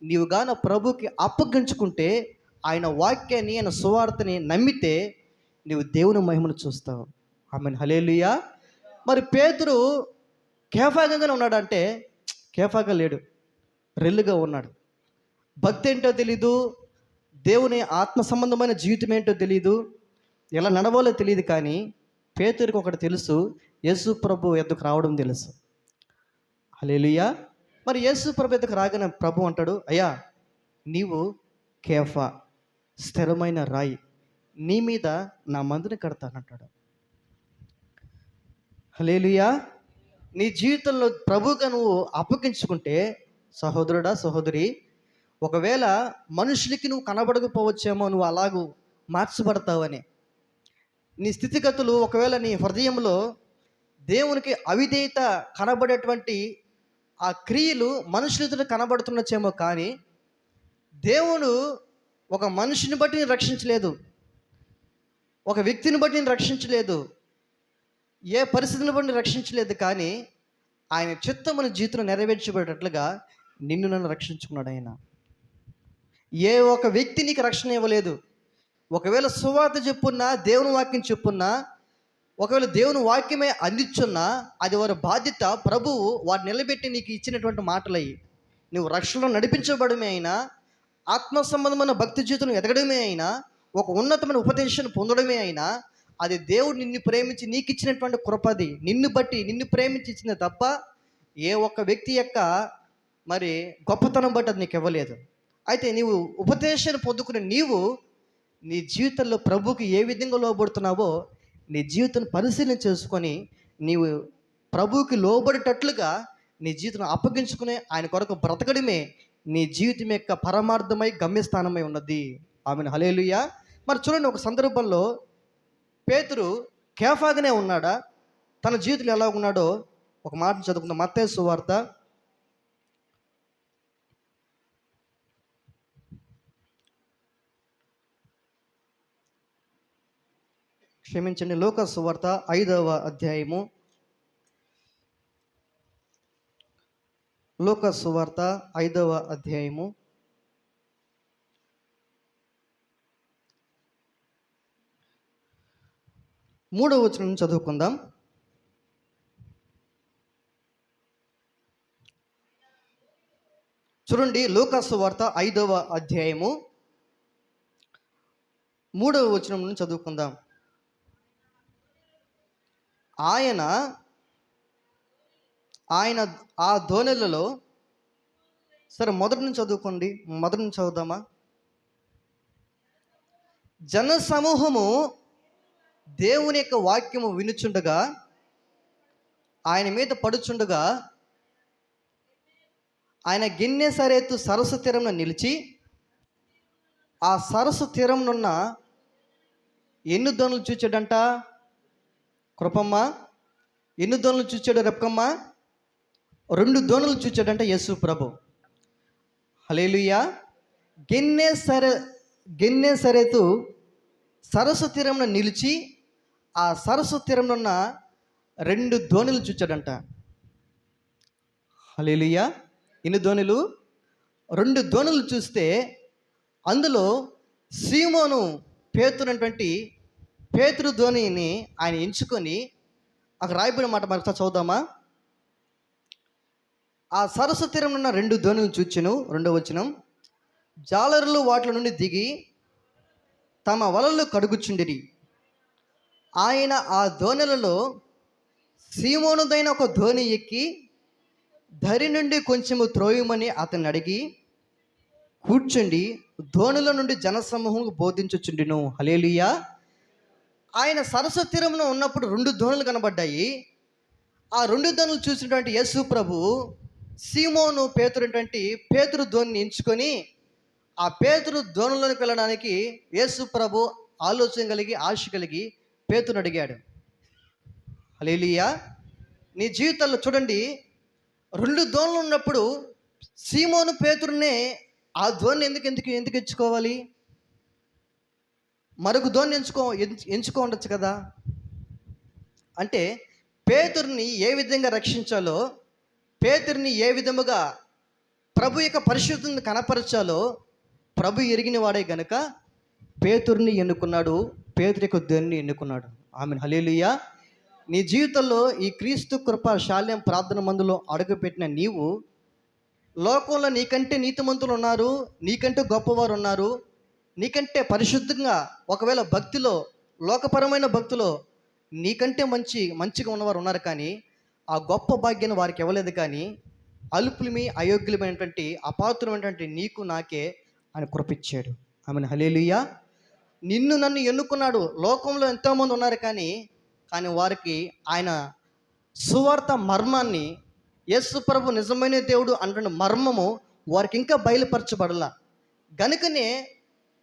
నీవు గాన ప్రభుకి అప్పగించుకుంటే, ఆయన వాక్యాన్ని, ఆయన సువార్తని నమ్మితే నీవు దేవుని మహిమను చూస్తావు. ఆమెన్. హల్లెలూయా. మరి పేతురు కేఫాగానే ఉన్నాడంటే కేఫాగా లేడు, రెల్లుగా ఉన్నాడు. భక్తి ఏంటో తెలీదు, దేవుని ఆత్మ సంబంధమైన జీవితం ఏంటో తెలీదు, ఎలా నడవాలో తెలియదు, కానీ పేతురికి ఒకటి తెలుసు, యేసు ప్రభు ఎద్దుకు రావడం తెలుసు. హల్లెలూయా. మరి యేసు ప్రభు ఎద్దుకు రాగానే ప్రభు అంటాడు, అయ్యా నీవు కేఫా, స్థిరమైన రాయి, నీ మీద నా మందిని కడతానంటాడు. హల్లెలూయా. నీ జీవితంలో ప్రభువుగా నువ్వు అప్పగించుకుంటే, సహోదరుడా, సహోదరి, ఒకవేళ మనుషులకి నువ్వు కనబడకపోవచ్చేమో, నువ్వు అలాగూ మార్చబడతావని. నీ స్థితిగతులు ఒకవేళ నీ హృదయంలో దేవునికి అవిధేయత కనబడేటువంటి ఆ క్రియలు మనుషులతో కనబడుతున్నచ్చేమో, కానీ దేవుడు ఒక మనిషిని బట్టి నేను రక్షించలేదు, ఒక వ్యక్తిని బట్టి నేను రక్షించలేదు, ఏ పరిస్థితిని బట్టి రక్షించలేదు, కానీ ఆయన చిత్తమును జీవితంలో నెరవేర్చబడేటట్లుగా నిన్ను నన్ను రక్షించుకున్నాడు ఆయన. ఏ ఒక వ్యక్తి నీకు రక్షణ ఇవ్వలేదు. ఒకవేళ సువార్త చెప్పున్నా, దేవుని వాక్యం చెప్పున్నా, ఒకవేళ దేవుని వాక్యమే అందించున్నా, అది వారి బాధ్యత. ప్రభువు వారు నిలబెట్టి నీకు ఇచ్చినటువంటి మాటలయ్యి. నువ్వు రక్షణలో నడిపించబడమే అయినా, ఆత్మ సంబంధమైన భక్తి జీవితం ఎదగడమే అయినా, ఒక ఉన్నతమైన ఉపదేశాన్ని పొందడమే అయినా, అది దేవుడు నిన్ను ప్రేమించి నీకు ఇచ్చినటువంటి కృపది. నిన్ను బట్టి, నిన్ను ప్రేమించి ఇచ్చింది తప్ప ఏ ఒక్క వ్యక్తి యొక్క మరి గొప్పతనం బట్టి అది నీకు ఇవ్వలేదు. అయితే నీవు ఉపదేశాన్ని పొందుకునే నీవు నీ జీవితంలో ప్రభువుకి ఏ విధంగా లోబడుతున్నావో నీ జీవితాన్ని పరిశీలన చేసుకొని, నీవు ప్రభువుకి లోబడేటట్లుగా నీ జీవితం అప్పగించుకునే ఆయన కొరకు బ్రతకడమే నీ జీవితం యొక్క పరమార్థమై గమ్యస్థానమై ఉన్నది. ఆమెను. హల్లెలూయా. మరి చూడండి, ఒక సందర్భంలో పేతురు కేఫాగానే ఉన్నాడా, తన జీవితంలో ఎలా ఉన్నాడో ఒక మాట చదువుకుందాం. మత్తయి సువార్త క్షమించండి, లూకా సువార్త 5వ అధ్యాయము. లూకా సువార్త 5వ అధ్యాయము 3వ వచనం నుంచి చదువుకుందాం. చూడండి, లూకా సువార్త 5వ అధ్యాయము 3వ వచనం నుంచి చదువుకుందాం. ఆయన ఆ ధోనిలలో, సరే మొదటి నుంచి చదువుకోండి, మొదటి నుంచి చదువుదామా. జన సమూహము దేవుని యొక్క వాక్యము వినుచుండగా, ఆయన మీద పడుచుండగా, ఆయన గెన్నేసరేతు సరస్సు తీరంలో నిలిచి, ఆ సరస్సు తీరంనున్న ఎన్ని దోణులు చూచాడంట? కృపమ్మ, ఎన్ని దోణులు చూచాడు? రెప్పకమ్మ, 2 దోణులు చూచాడంట యేసు ప్రభు. హల్లెలూయా. గెన్నేసరేతు సరస్సు తీరంలో నిలిచి, ఆ సరస్సు తీరంలో ఉన్న 2 దోణులు చూచాడంట. హల్లెలూయా. ఎన్ని దోణులు? 2 దోణులు చూస్తే అందులో సీమోను పేతురు అనేటువంటి పేతురు ధోనిని ఆయన ఎంచుకొని, అక్కడ రాయబడిన మాట మరొకసారి చదువుదామా. ఆ సరస్సు తీరం ఉన్న 2 దోణులు చూచెను. 2వ వచనం. జాలరులు వాటిల నుండి దిగి తమ వలలు కడుగుచుండిరి. ఆయన ఆ దోణులలో సీమోనుదైన ఒక దోణి ఎక్కి ధరి నుండి కొంచెము త్రోయమని అతన్ని అడిగి కూర్చుండి దోణుల నుండి జనసమూహం బోధించుచుండిను. హల్లెలూయా. ఆయన సరస్సు తీరంలో ఉన్నప్పుడు 2 దోణులు కనబడ్డాయి. ఆ 2 దోణులు చూసినటువంటి యేసు ప్రభు సీమోను పేతురు పేతురు దోణిని ఎంచుకొని ఆ పేతురు దోణిలోనికి వెళ్ళడానికి యేసు ప్రభు ఆలోచన కలిగి ఆశ కలిగి పేతురుని అడిగాడు. హల్లెలూయా. నీ జీవితంలో చూడండి, 2 దోణులు ఉన్నప్పుడు సీమోను పేతురునే ఆ దోణిని ఎందుకు ఎంచుకోవాలి? మరొక దోణిని ఎంచుకోవచ్చు కదా. అంటే పేతురుని ఏ విధంగా రక్షించాలో, పేతురుని ఏ విధముగా ప్రభు యొక్క పరిశుద్ధతను కనపరచాలో ప్రభు ఎరిగిన వాడే గనుక పేతురుని ఎన్నుకున్నాడు, పేతురు యొక్క దోణిని ఎన్నుకున్నాడు. ఆమేన్. హల్లెలూయా. నీ జీవితంలో ఈ క్రీస్తు కృప శాల్యం ప్రార్థన మందులో అడుగుపెట్టిన నీవు, లోకంలో నీకంటే నీతిమంతులు ఉన్నారు, నీకంటే గొప్పవారు ఉన్నారు, నీకంటే పరిశుద్ధంగా ఒకవేళ భక్తిలో లోకపరమైన భక్తిలో నీకంటే మంచిగా ఉన్నవారు ఉన్నారు. కానీ ఆ గొప్ప భాగ్యాన్ని వారికి ఇవ్వలేదు. కానీ అల్పులమి అయోగ్యులమైనటువంటి అపాత్రమైనటువంటి నీకు నాకే ఆయన కృపిచ్చాడు. ఆమేన్. హల్లెలూయా. నిన్ను నన్ను ఎన్నుకున్నాడు. లోకంలో ఎంతోమంది ఉన్నారు, కానీ వారికి ఆయన సువార్త మర్మాన్ని, యేసు ప్రభు నిజమైన దేవుడు అంటున్న మర్మము వారికి ఇంకా బయలుపరచబడలా గనుకనే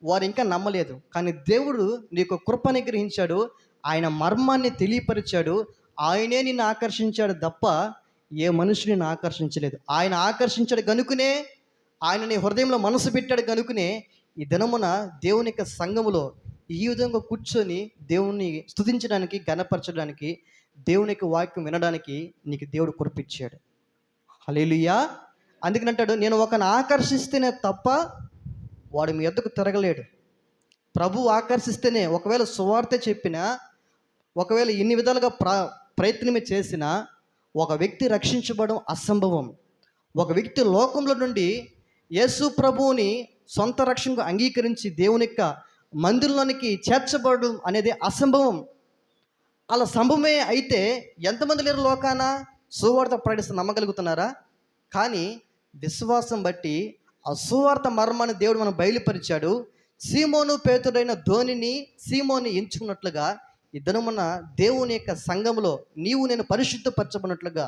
వారు ఇంకా నమ్మలేదు. కానీ దేవుడు నీకు కృపని గ్రహించాడు, ఆయన మర్మాన్ని తెలియపరిచాడు. ఆయనే నిన్ను ఆకర్షించాడు తప్ప ఏ మనుషుని నిన్ను ఆకర్షించలేదు. ఆయన ఆకర్షించాడు గనుకనే, ఆయన నీ హృదయంలో మనసు పెట్టాడు గనుకనే ఈ దినమున దేవుని యొక్క సంఘములో ఈ విధంగా కూర్చొని దేవుణ్ణి స్తుతించడానికి, గణపరచడానికి, దేవుని యొక్క వాక్యం వినడానికి నీకు దేవుడు కృపిచ్చాడు. హల్లెలూయా. అందుకనంటాడు, నేను ఒకరిని ఆకర్షిస్తేనే తప్ప వాడు మీ ఎద్దకు తిరగలేడు. ప్రభు ఆకర్షిస్తేనే, ఒకవేళ సువార్త చెప్పినా, ఒకవేళ ఇన్ని విధాలుగా ప్రయత్నమే చేసినా ఒక వ్యక్తి రక్షించబడడం అసంభవం. ఒక వ్యక్తి లోకంలో నుండి యేసు ప్రభువుని సొంత రక్షణకు అంగీకరించి దేవుని యొక్క మందిరంలోనికి చేర్చబడడం అనేది అసంభవం. అలా సంభవమే అయితే ఎంతమంది లేరు లోకాన సువార్త ప్రకటిస్తే నమ్మగలుగుతున్నారా? కానీ విశ్వాసం బట్టి ఆ సువార్త మర్మాన్ని దేవుడు మనం బయలుపరిచాడు. సీమోను పేతుడైన ధోనిని సీమోని ఎంచుకున్నట్లుగా ఈ దినమున దేవుని యొక్క సంఘములో నీవు నేను పరిశుద్ధపరచబడినట్లుగా,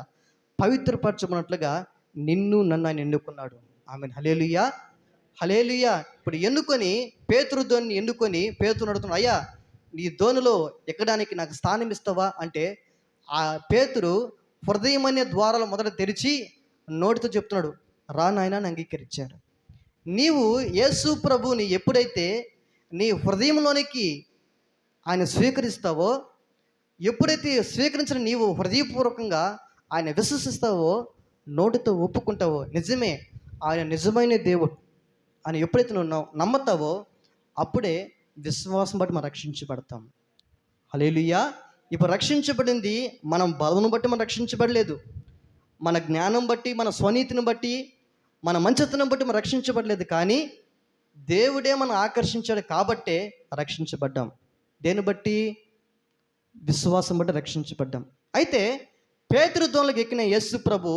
పవిత్రపరచబడినట్లుగా నిన్ను నన్ను ఆయన ఎన్నుకున్నాడు. ఆమేన్. హల్లెలూయా. హల్లెలూయా. ఇప్పుడు ఎన్నుకొని పేతురు ధోనిని ఎన్నుకొని పేతురు అడుగుతున్నాడు, అయ్యా నీ ధోనిలో ఎక్కడానికి నాకు స్థానం ఇస్తావా అంటే, ఆ పేతురు హృదయం అనే ద్వారాలు మొదట తెరిచి నోటితో చెప్తున్నాడు, రా నాయనా అని అంగీకరించాడు. నీవు యేసు ప్రభువుని ఎప్పుడైతే నీ హృదయంలోనికి ఆయన స్వీకరిస్తావో, ఎప్పుడైతే స్వీకరించిన నీవు హృదయపూర్వకంగా ఆయన విశ్వసిస్తావో, నోటితో ఒప్పుకుంటావో నిజమే ఆయన నిజమైన దేవుడు అని ఎప్పుడైతే నువ్వు నమ్ముతావో అప్పుడే విశ్వాసం బట్టి మనం రక్షించబడతాం. హల్లెలూయా. ఇప్పుడు రక్షించబడింది మనం బలమును బట్టి మనం రక్షించబడలేదు, మన జ్ఞానం బట్టి, మన స్వనీతిని బట్టి, మన మంచితనం బట్టి మనం రక్షించబడలేదు. కానీ దేవుడే మనం ఆకర్షించాడు కాబట్టే రక్షించబడ్డాం. దేని బట్టి? విశ్వాసం బట్టి రక్షించబడ్డాం. అయితే పేతురు ధోనిలోకి ఎక్కిన యేసు ప్రభు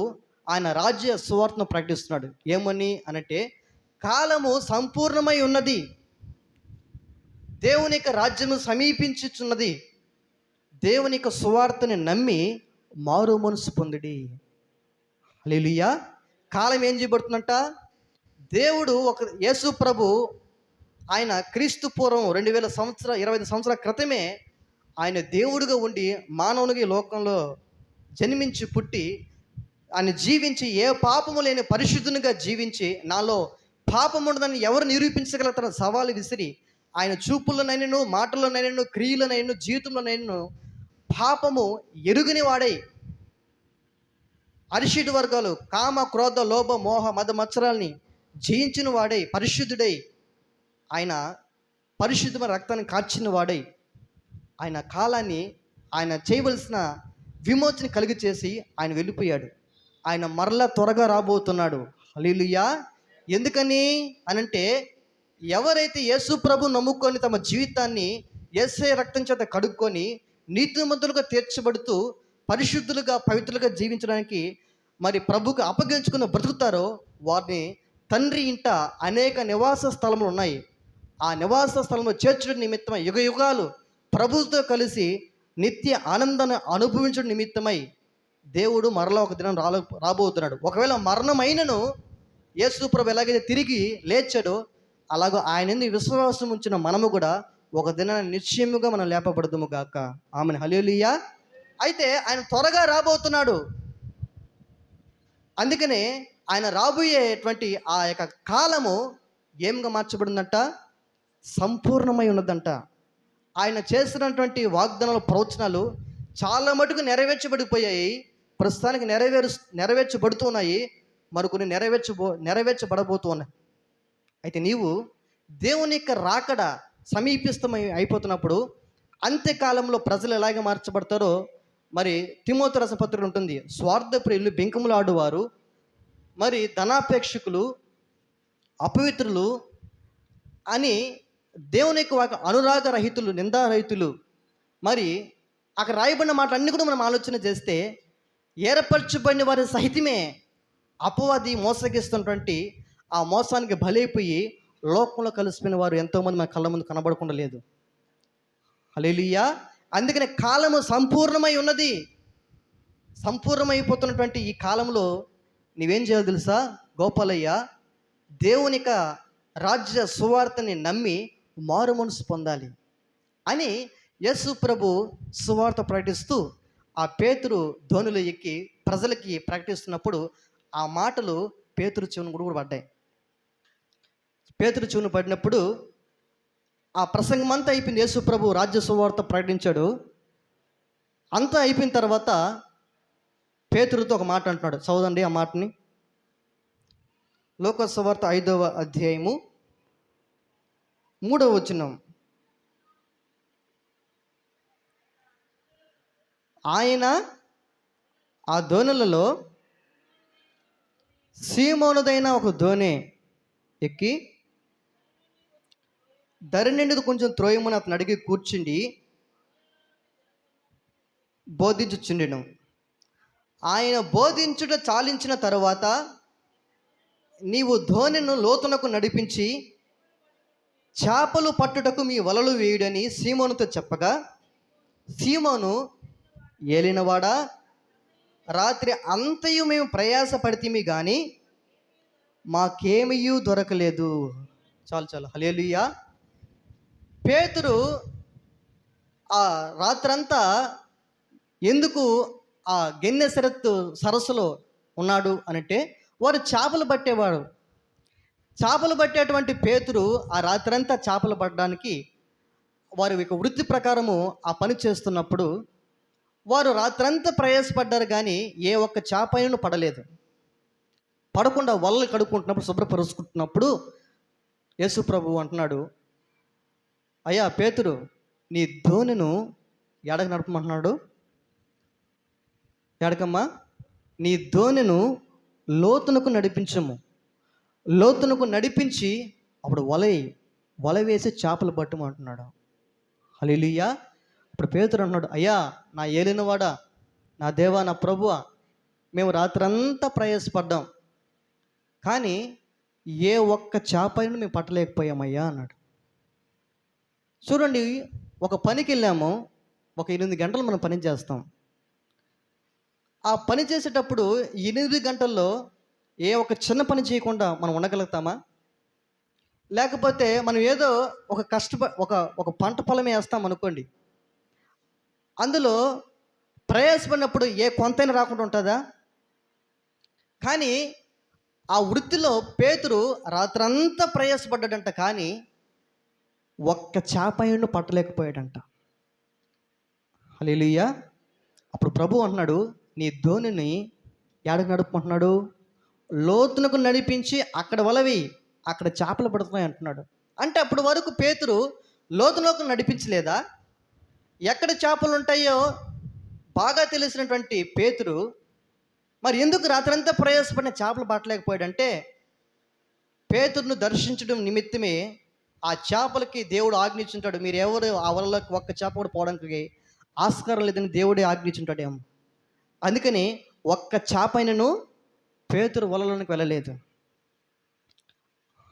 ఆయన రాజ్య సువార్తను ప్రకటిస్తున్నాడు. ఏమని అనంటే, కాలము సంపూర్ణమై ఉన్నది, దేవుని యొక్క రాజ్యము సమీపించుచున్నది, దేవుని యొక్క సువార్తని నమ్మి మారు మనసు పొందుడి. హల్లెలూయా. కాలం ఏం చేయబడుతుందంట? దేవుడు యేసు ప్రభు ఆయన క్రీస్తు పూర్వం 25 సంవత్సరాల క్రితమే ఆయన దేవుడిగా ఉండి మానవునిగా ఈ లోకంలో జన్మించి పుట్టి ఆయన జీవించి ఏ పాపము లేని పరిశుద్ధునిగా జీవించి నాలో పాపం ఉండదని ఎవరు నిరూపించగలుగుతారో సవాలు విసిరి ఆయన చూపుల్లోనైనను, మాటల్లోనైనను, క్రియలనైనను, జీవితంలోనైనను పాపము ఎరుగని వాడై, అరిషడ్ వర్గాలు కామ, క్రోధ, లోభ, మోహ, మద మత్సరాల్ని జయించిన వాడై, పరిశుద్ధుడై, ఆయన పరిశుద్ధమైన రక్తాన్ని కార్చిన వాడై, ఆయన కాలాన్ని ఆయన చేయవలసిన విమోచన కలిగి చేసి ఆయన వెళ్ళిపోయాడు. ఆయన మరలా త్వరగా రాబోతున్నాడు. హల్లెలూయా. ఎందుకని అనంటే, ఎవరైతే యేసు ప్రభు నమ్ముకొని తమ జీవితాన్ని యేసయ్య రక్తం చేత కడుక్కొని నీతిమంతులుగా తీర్చబడుతూ పరిశుద్ధులుగా పవిత్రులుగా జీవించడానికి మరి ప్రభుకు అప్పగించుకుని బ్రతుకుతారో వారిని తండ్రి ఇంట అనేక నివాస స్థలములు ఉన్నాయి. ఆ నివాస స్థలంలో చేర్చడం నిమిత్తమై యుగ యుగాలు ప్రభుతో కలిసి నిత్య ఆనందాన్ని అనుభవించడం నిమిత్తమై దేవుడు మరలా ఒక దినం రాబోతున్నాడు. ఒకవేళ మరణమైనను యేసు ప్రభు ఎలాగైతే తిరిగి లేచాడో అలాగో ఆయన యందు విశ్వాసం ఉంచిన మనము కూడా ఒక దినాన్ని నిశ్చయముగా మనం లేపబడదుము గాక. ఆమెన్. హల్లెలూయా. అయితే ఆయన త్వరగా రాబోతున్నాడు. అందుకనే ఆయన రాబోయేటువంటి ఆ యొక్క కాలము ఏంగా మార్చబడిందంట? సంపూర్ణమై ఉన్నదంట. ఆయన చేసినటువంటి వాగ్దానాలు ప్రవచనాలు చాలా మటుకు నెరవేర్చబడిపోయాయి. ప్రస్తుతానికి నెరవేర్చబడుతున్నాయి. మరికొన్ని నెరవేర్చబడబోతూ ఉన్నాయి. అయితే నీవు దేవుని యొక్క రాకడ సమీపిస్తమై అయిపోతున్నప్పుడు అంత్యకాలంలో ప్రజలు ఎలాగ మార్చబడతారో మరి తిమోతి రాసిన పత్రిక ఉంటుంది. స్వార్థప్రియులు, బెంకములు ఆడువారు, మరి ధనాపేక్షకులు, అపవిత్రులు అని దేవుని యొక్క అనురాగ రహితులు, నిందారహితులు, మరి అక్కడ రాయబడిన మాటలన్నీ కూడా మనం ఆలోచన చేస్తే ఏర్పరచబడిన వారి సహితమే అపవాది మోసగిస్తున్నటువంటి ఆ మోసానికి బలైపోయి లోకంలో కలిసిపోయిన వారు ఎంతోమంది మన కళ్ళ ముందు కనబడకుండా లేదు. హల్లెలూయా. అందుకనే కాలము సంపూర్ణమై ఉన్నది. సంపూర్ణమైపోతున్నటువంటి ఈ కాలంలో నీవేం చేయాలి తెలుసా గోపాలయ్య? దేవుని యొక్క రాజ్య సువార్తని నమ్మి మారు మనసు పొందాలి అని యేసు ప్రభు సువార్త ప్రకటిస్తూ ఆ పేతురు ధోనిలో ఎక్కి ప్రజలకి ప్రకటిస్తున్నప్పుడు ఆ మాటలు పేతురు చెవును కూడా పడ్డాయి. పేతురు చెవును పడినప్పుడు ఆ ప్రసంగం అంతా అయిపోయింది. యేసు ప్రభు రాజ్య సువార్త ప్రకటించాడు. అంతా అయిపోయిన తర్వాత పేతురుతో ఒక మాట అంటున్నాడు. చదవండి ఆ మాటని. లోక సువార్త 5వ అధ్యాయము 3వ వచనం. ఆయన ఆ దోణులలో సీమోనుదైన ఒక దోణి ఎక్కి ధరి నిండుది కొంచెం త్రోయమని అతను అడిగి కూర్చుండి బోధించుచుండెను. ఆయన బోధించుట చాలించిన తరువాత నీవు ధోనిను లోతునకు నడిపించి చేపలు పట్టుటకు మీ వలలు వేయుడని సీమోనుతో చెప్పగా, సీమోను, ఏలినవాడా, రాత్రి అంతయు మేము ప్రయాసపడితేమి కానీ మాకేమీ దొరకలేదు. చాలు. హల్లెలూయా. పేతురు ఆ రాత్రంతా ఎందుకు ఆ గెన్నెసరత్తు సరస్సులో ఉన్నాడు అనంటే వారు చేపలు పట్టేవాడు. చేపలు పట్టేటువంటి పేతురు ఆ రాత్రంతా చేపలు పట్టడానికి వారి యొక్క వృత్తి ప్రకారము ఆ పని చేస్తున్నప్పుడు వారు రాత్రంతా ప్రయాసపడ్డారు కానీ ఏ ఒక్క చేపను పడలేదు. పడకుండా వలలు కడుక్కుంటున్నప్పుడు, శుభ్రపరుచుకుంటున్నప్పుడు యేసు ప్రభువు అంటున్నాడు, అయ్యా పేతురు, నీ ధోనిను ఎడకు నడపమంటున్నాడు. ఎడకమ్మా? నీ ధోనిను లోతునకు నడిపించము. లోతునకు నడిపించి అప్పుడు వల వేసి చేపలు పట్టమంటున్నాడు. హల్లెలూయా. ఇప్పుడు పేతురు అంటున్నాడు, అయ్యా నా ఏలినవాడా, నా దేవా, నా ప్రభువా, మేము రాత్రంతా ప్రయాసపడ్డాం కానీ ఏ ఒక్క చేపను మేము పట్టలేకపోయామయ్యా అన్నాడు. చూడండి, ఒక పనికి వెళ్ళాము, ఒక 8 గంటలు మనం పని చేస్తాం. ఆ పని చేసేటప్పుడు 8 గంటల్లో ఏ ఒక చిన్న పని చేయకుండా మనం ఉండగలుగుతామా? లేకపోతే మనం ఏదో ఒక పంట పొలం వేస్తాం అనుకోండి, అందులో ప్రయాసపడినప్పుడు ఏ కొంతైనా రాకుండా ఉంటుందా? కానీ ఆ వృత్తిలో పేతురు రాత్రంతా ప్రయాసపడ్డాడంట కానీ ఒక్క చేపను పట్టలేకపోయాడంట. హల్లెలూయా. అప్పుడు ప్రభు అంటున్నాడు, నీ ధోనిని ఎడకు నడుపుకుంటున్నాడు, లోతునకు నడిపించి అక్కడ వలవి, అక్కడ చేపలు పడుతున్నాయి అంటున్నాడు. అంటే అప్పుడు వరకు పేతురు లోతులోకి నడిపించలేదా? ఎక్కడ చేపలు ఉంటాయో బాగా తెలిసినటువంటి పేతురు మరి ఎందుకు రాత్రంతా ప్రయాసపడిన చేపలు పట్టలేకపోయాడంటే పేతురును దర్శించడం నిమిత్తమే ఆ చేపలకి దేవుడు ఆజ్ఞించుంటాడు. మీరు ఎవరు ఆ వలలోకి ఒక్క చేప కూడా పోవడానికి ఆస్కారం లేదని దేవుడే ఆజ్ఞించుంటాడేమో. అందుకని ఒక్క చేపైనను పేతురు వలలోనికి వెళ్ళలేదు.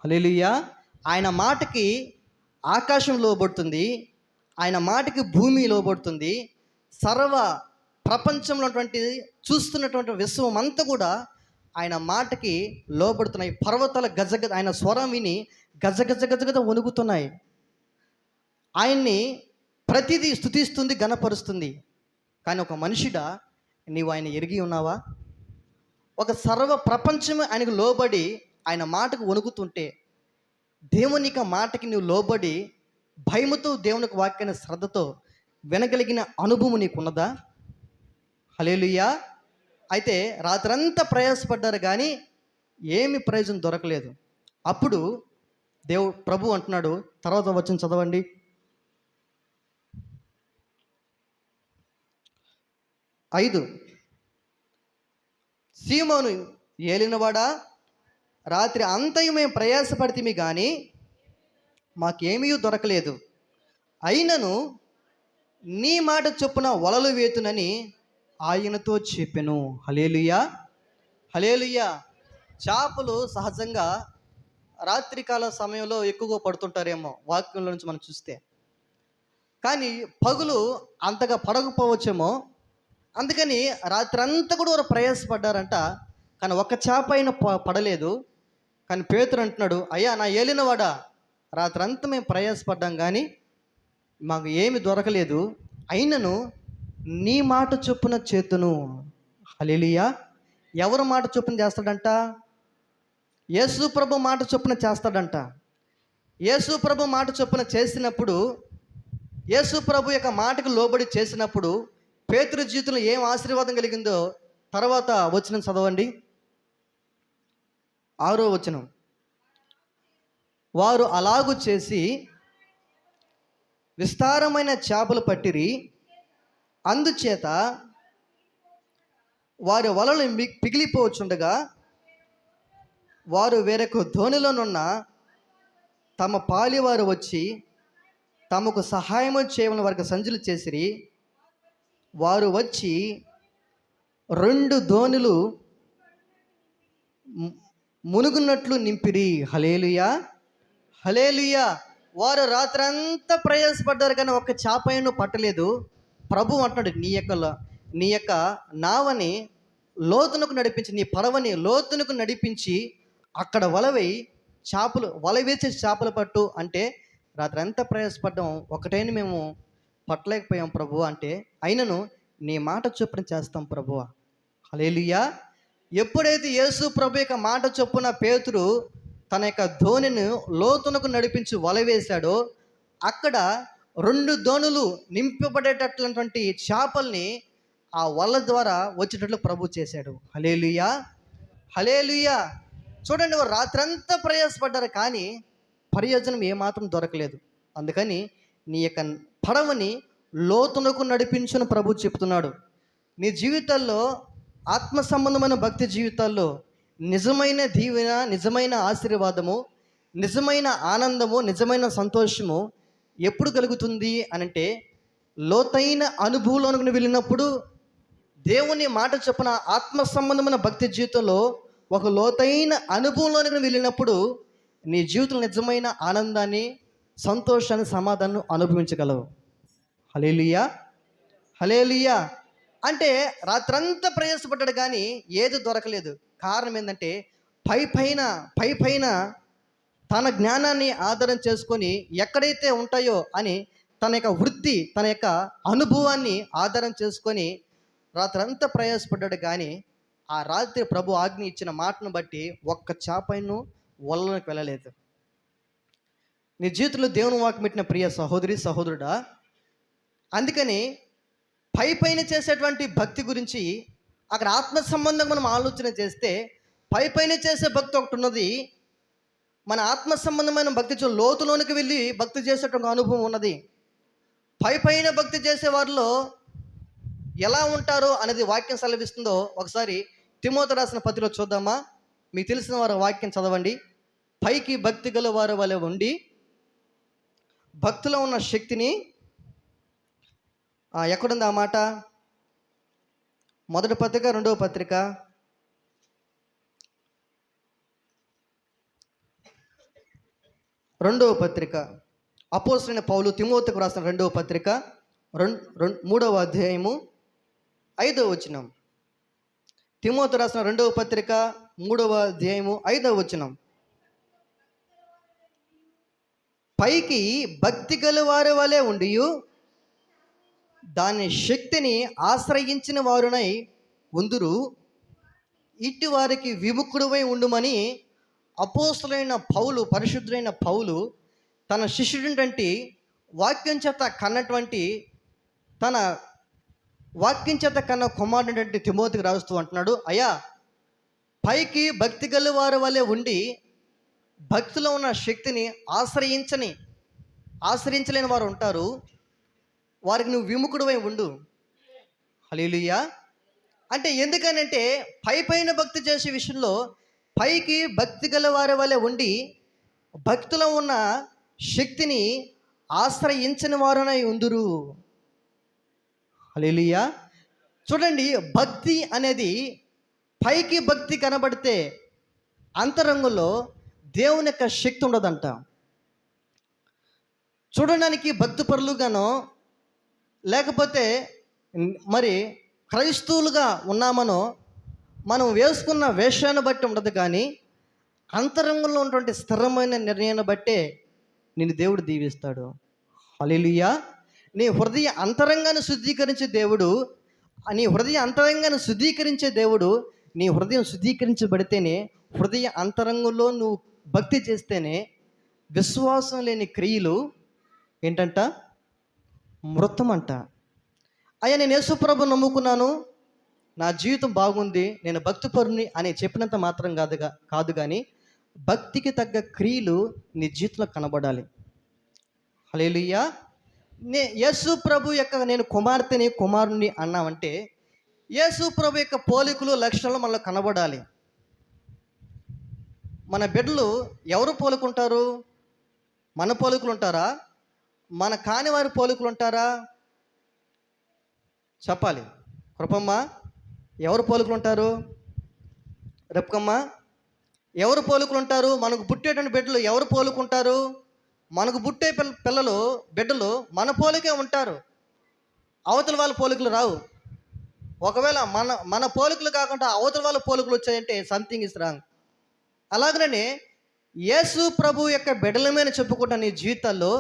హల్లెలూయా. ఆయన మాటకి ఆకాశం లోబడుతుంది, ఆయన మాటకి భూమి లోబడుతుంది, సర్వ ప్రపంచంలో ఉన్నటువంటి చూస్తున్నటువంటి విశ్వం అంతా కూడా ఆయన మాటకి లోబడుతున్నాయి. పర్వతాల గజగజ ఆయన స్వరం విని గజగజ గజగజ వణుకుతున్నాయి. ఆయన్ని ప్రతిదీ స్తుతిస్తుంది, గణపరుస్తుంది. కానీ ఒక మనిషిడా నీవు ఆయన ఎరిగి ఉన్నావా? ఒక సర్వ ప్రపంచం ఆయనకు లోబడి ఆయన మాటకు వణుకుతుంటే దేవుని యొక్క మాటకి నువ్వు లోబడి భయముతో దేవునికి వాక్యాన్ని శ్రద్ధతో వినగలిగిన అనుభవం నీకున్నదా? హల్లెలూయా. అయితే రాత్రంతా ప్రయాసపడ్డారు కానీ ఏమి ప్రయోజనం దొరకలేదు. అప్పుడు ప్రభు అంటున్నాడు, తర్వాత వచ్చిన చదవండి. 5 సీమోను ఏలినవాడా, రాత్రి అంతయు మేము ప్రయాసపడితిమి కానీ మాకేమీ దొరకలేదు. అయినను నీ మాట చొప్పున వలలు వేతునని ఆయనతో చెప్పెను. హల్లెలూయా, హల్లెలూయా. చేపలు సహజంగా రాత్రికాల సమయంలో ఎక్కువగా పడుతుంటారేమో వాక్యంలో నుంచి మనం చూస్తే. కానీ పగులు అంతగా పడకపోవచ్చేమో. అందుకని రాత్రి అంతా కూడా వారు ప్రయాసపడ్డారంట. కానీ ఒక్క చేప అయినా పడలేదు. కానీ పేతురు అంటున్నాడు, అయ్యా నా ఏలినవాడా, రాత్రంతా మేము ప్రయాసపడ్డాం కానీ మాకు ఏమి దొరకలేదు. అయినను నీ మాట చొప్పున చేతును. హల్లెలూయా. ఎవరు మాట చొప్పున చేస్తాడంట? యేసు ప్రభు మాట చొప్పున చేస్తాడంట. యేసు ప్రభు మాట చొప్పున చేసినప్పుడు, యేసు ప్రభు యొక్క మాటకు లోబడి చేసినప్పుడు పేతురు జీవితంలో ఏం ఆశీర్వాదం కలిగిందో తర్వాత వచనం చదవండి. 6వ వచనం. వారు అలాగు చేసి విస్తారమైన చేపలు పట్టిరి, అందుచేత వారి వలలు పిగిలిపోవచ్చుండగా వారు వేరొక ధోనిలోనున్న తమ పాలివారు వచ్చి తమకు సహాయము చేయమని వారికి సంచులు చేసిరి. వారు వచ్చి 2 ధోనులు మునుగున్నట్లు నింపిరి. హల్లెలూయా, హల్లెలూయా. వారు రాత్రంతా ప్రయాసపడ్డారు కానీ ఒక్క చేపను పట్టలేదు. ప్రభు అంటున్నాడు, నీ యొక్క నావని లోతునకు నడిపించి, నీ పడవని లోతునకు నడిపించి అక్కడ వల వేసి చేపలు పట్టు అంటే రాత్రంతా ప్రయాసపడ్డాం, ఒకటైనా మేము పట్టలేకపోయాం ప్రభు అంటే, అయినను నీ మాట చొప్పున చేస్తాం ప్రభువా. హల్లెలూయా. ఎప్పుడైతే యేసు ప్రభు యొక్క మాట చొప్పున పేతురు తన యొక్క ధోనిని లోతునకు నడిపించి వల వేశాడో అక్కడ 2 ధోనులు నింపబడేటటువంటి చేపల్ని ఆ వల ద్వారా వచ్చేటట్లు ప్రభు చేశాడు. హల్లెలూయా, హల్లెలూయా. చూడండి, వారు రాత్రంతా ప్రయాసపడ్డారు కానీ ప్రయోజనం ఏమాత్రం దొరకలేదు. అందుకని నీ యొక్క పడవని లోతునకు నడిపించును ప్రభు చెప్తున్నాడు. నీ జీవితాల్లో ఆత్మ సంబంధమైన భక్తి జీవితాల్లో నిజమైన దీవెన, నిజమైన ఆశీర్వాదము, నిజమైన ఆనందము, నిజమైన సంతోషము ఎప్పుడు కలుగుతుంది అనంటే లోతైన అనుభవంలోనికి వెళ్ళినప్పుడు. దేవుని మాట చొప్పున ఆత్మ సంబంధమైన భక్తి జీవితంలో ఒక లోతైన అనుభవంలోనికి వెళ్ళినప్పుడు నీ జీవితంలో నిజమైన ఆనందాన్ని, సంతోషాన్ని, సమాధానం అనుభవించగలవు. హల్లెలూయా, హల్లెలూయా. అంటే రాత్రంతా ప్రయాసపడ్డాడు కానీ ఏది దొరకలేదు. కారణం ఏంటంటే పై పైన తన జ్ఞానాన్ని ఆధారం చేసుకొని ఎక్కడైతే ఉంటాయో అని తన యొక్క వృత్తి, తన యొక్క అనుభవాన్ని ఆధారం చేసుకొని రాత్రంతా ప్రయాసపడ్డాడు కానీ ఆ రాత్రి ప్రభు ఆజ్ఞ ఇచ్చిన మాటను బట్టి ఒక్క చేపను వలలోకి వెళ్ళలేదు. నీ జీవితంలో దేవుని వాక్యం పెట్టిన ప్రియ సహోదరి, సహోదరుడా, అందుకని పైన చేసేటువంటి భక్తి గురించి అక్కడ ఆత్మ సంబంధం మనం ఆలోచన చేస్తే పైన చేసే భక్తి ఒకటి ఉన్నది. మన ఆత్మ సంబంధమైన భక్తి లోతులోనికి వెళ్ళి భక్తి చేసేటువంటి అనుభవం ఉన్నది. పైన భక్తి చేసే వారిలో ఎలా ఉంటారో అనేది వాక్యం సెలవిస్తుందో ఒకసారి తిమోతి రాసిన పత్రికలో చూద్దామా? మీకు తెలిసిన వారు వాక్యం చదవండి. పైకి భక్తి గల వారి వలె ఉండి భక్తిలో ఉన్న శక్తిని ఎక్కడుంది ఆ మాట? మొదటి పత్రిక, రెండవ పత్రిక, రెండవ పత్రిక, అపోస్తలుడైన పౌలు తిమోతికి రాసిన రెండవ పత్రిక, 3వ అధ్యాయము 5వ వచనం. తిమోతి రాసిన రెండవ పత్రిక 3వ అధ్యాయము 5వ వచనం. పైకి భక్తి గల వారి వలె ఉండి దాని శక్తిని ఆశ్రయించిన వారునై ఉందురు, ఇటు వారికి విముఖుడువై ఉండుమని అపోస్తలుడైన పౌలు, పరిశుద్ధుడైన పౌలు తన శిష్యుడంటి వాక్యం చేత కన్నటువంటి, తన వాక్యం చేత కన్న కుమారుడంటి తిమోతికి రాస్తూ అంటున్నాడు, అయ్యా, పైకి భక్తి గల వారి వలె ఉండి భక్తిలో ఉన్న శక్తిని ఆశ్రయించలేని వారు ఉంటారు, వారికి నువ్వు విముఖుడువై ఉండు. హల్లెలూయా. అంటే ఎందుకనంటే పైన భక్తి చేసే విషయంలో పైకి భక్తి గల వారి వలె ఉండి భక్తిలో ఉన్న శక్తిని ఆశ్రయించని వారునై ఉందురు. హల్లెలూయా. చూడండి, భక్తి అనేది పైకి భక్తి కనబడితే అంతరంగంలో దేవుని యొక్క శక్తి ఉండదంట. చూడడానికి భక్తిపరులుగానో లేకపోతే మరి క్రైస్తవులుగా ఉన్నామనో మనం వేసుకున్న వేషాన్ని బట్టి ఉండదు, కానీ అంతరంగంలో ఉన్నటువంటి స్థిరమైన నిర్ణయాన్ని బట్టే నిన్ను దేవుడు దీవిస్తాడు. హల్లెలూయా. నీ హృదయ అంతరంగాన్ని శుద్ధీకరించే దేవుడు, నీ హృదయ అంతరంగాన్ని శుద్ధీకరించే దేవుడు, నీ హృదయం శుద్ధీకరించబడితేనే, హృదయ అంతరంగంలో నువ్వు భక్తి చేస్తేనే విశ్వాసం లేని క్రియలు ఏంటంట? మృతం అంట. అయ్యా, నేను యేసుప్రభు నమ్ముకున్నాను, నా జీవితం బాగుంది, నేను భక్తిపరుని అని చెప్పినంత మాత్రం కాదు కానీ భక్తికి తగ్గ క్రియలు నీ జీవితంలో కనబడాలి. హల్లెలూయా. యేసు ప్రభు యొక్క నేను కుమార్తెని, కుమారుని అన్నామంటే యేసు ప్రభు యొక్క పోలికలు, లక్షణాలు మనలో కనబడాలి. మన బిడ్డలు ఎవరు పోలుకుంటారు? మన పోలికలు ఉంటారా? మన కాని వారి పోలికలు ఉంటారా? చెప్పాలి. కృపమ్మ, ఎవరు పోలికలు ఉంటారు? రెప్కమ్మ, ఎవరు పోలికలు ఉంటారు? మనకు పుట్టేటువంటి బిడ్డలు ఎవరు పోలుకుంటారు? మనకు పుట్టే బిడ్డలు మన పోలికే ఉంటారు, అవతల వాళ్ళ పోలికలు రావు. ఒకవేళ మన పోలికలు కాకుండా అవతల వాళ్ళ పోలికలు వచ్చాయంటే సంథింగ్ ఇస్ రాంగ్. అలాగనే యేసు ప్రభు యొక్క బిడ్డల మీద చెప్పుకుంటున్న నీ జీవితాల్లో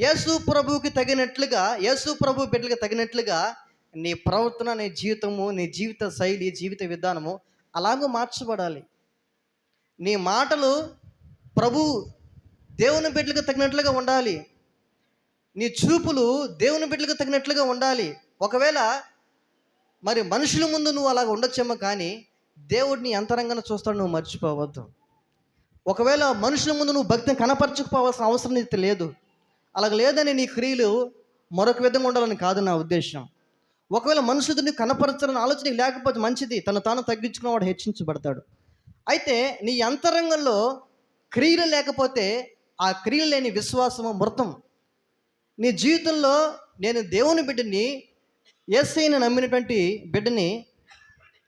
యేసు ప్రభువుకి తగినట్లుగా, యేసు ప్రభు బిడ్డలకు తగినట్లుగా నీ ప్రవర్తన, నీ జీవితము, నీ జీవిత శైలి, జీవిత విధానము అలాగూ మార్చబడాలి. నీ మాటలు ప్రభు దేవుని బిడ్డలకు తగినట్లుగా ఉండాలి. నీ చూపులు దేవుని బిడ్డలకు తగినట్లుగా ఉండాలి. ఒకవేళ మరి మనుషుల ముందు నువ్వు అలాగ ఉండొచ్చేమో, కానీ దేవుడిని అంతరంగాన చూస్తాడు, నువ్వు మర్చిపోవద్దు. ఒకవేళ మనుషుల ముందు నువ్వు భక్తిని కనపరచుకోవాల్సిన అవసరం అయితే లేదు. అలాగ లేదని నీ క్రియలు మరొక విధంగా ఉండాలని కాదు నా ఉద్దేశం. ఒకవేళ మనుషులు కనపరచాలని ఆలోచన లేకపోతే మంచిది, తను తాను తగ్గించుకున్నవాడు హెచ్చించబడతాడు. అయితే నీ అంతరంగంలో క్రియలు లేకపోతే ఆ క్రియలు లేని విశ్వాసము మృతం. నీ జీవితంలో నేను దేవుని బిడ్డని, యేసయ్యను నమ్మినటువంటి బిడ్డని,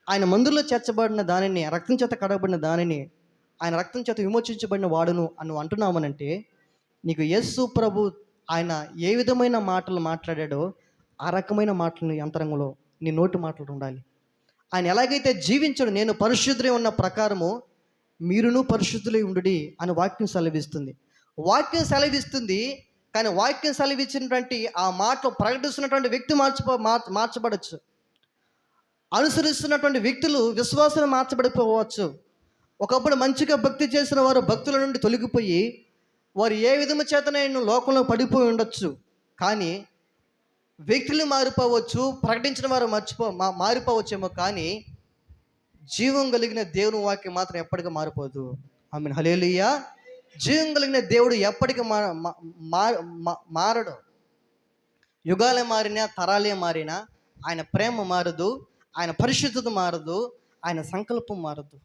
ఆయన మందిరంలో చేర్చబడిన దానిని, రక్తం చేత కడగబడిన దానిని, ఆయన రక్తం చేత విమోచించబడిన వాడును అని అంటున్నామనంటే నీకు యేసు ప్రభు ఆయన ఏ విధమైన మాటలు మాట్లాడాడో ఆ రకమైన మాటలు నీ అంతరంగంలో, నీ నోటి మాటలు ఉండాలి. ఆయన ఎలాగైతే జీవించాడు, నేను పరిశుద్ధులై ఉన్న ప్రకారము మీరును పరిశుద్ధులై ఉండుడి అని వాక్యం సెలవిస్తుంది. వాక్యం సెలవిస్తుంది, కానీ వాక్యం సెలవిచ్చినటువంటి ఆ మాటలు ప్రకటిస్తున్నటువంటి వ్యక్తి మార్చబడచ్చు. అనుసరిస్తున్నటువంటి వ్యక్తులు విశ్వాసాన్ని మార్చబడిపోవచ్చు. ఒకప్పుడు మంచిగా భక్తి చేసిన వారు భక్తుల నుండి తొలగిపోయి వారు ఏ విధము చేతనైనా లోకంలో పడిపోయి ఉండొచ్చు, కానీ వ్యక్తులు మారిపోవచ్చు, ప్రకటించిన వారు మారిపోవచ్చేమో, కానీ జీవం కలిగిన దేవుని వాక్యం మాత్రం ఎప్పటికీ మారిపోదు. ఆమేన్. హల్లెలూయా. జీవం కలిగిన దేవుడు ఎప్పటికీ మారడు. యుగాలే మారినా, తరాలే మారినా ఆయన ప్రేమ మారదు, ఆయన పరిశుద్ధత మారదు, ఆయన సంకల్పం మారదు.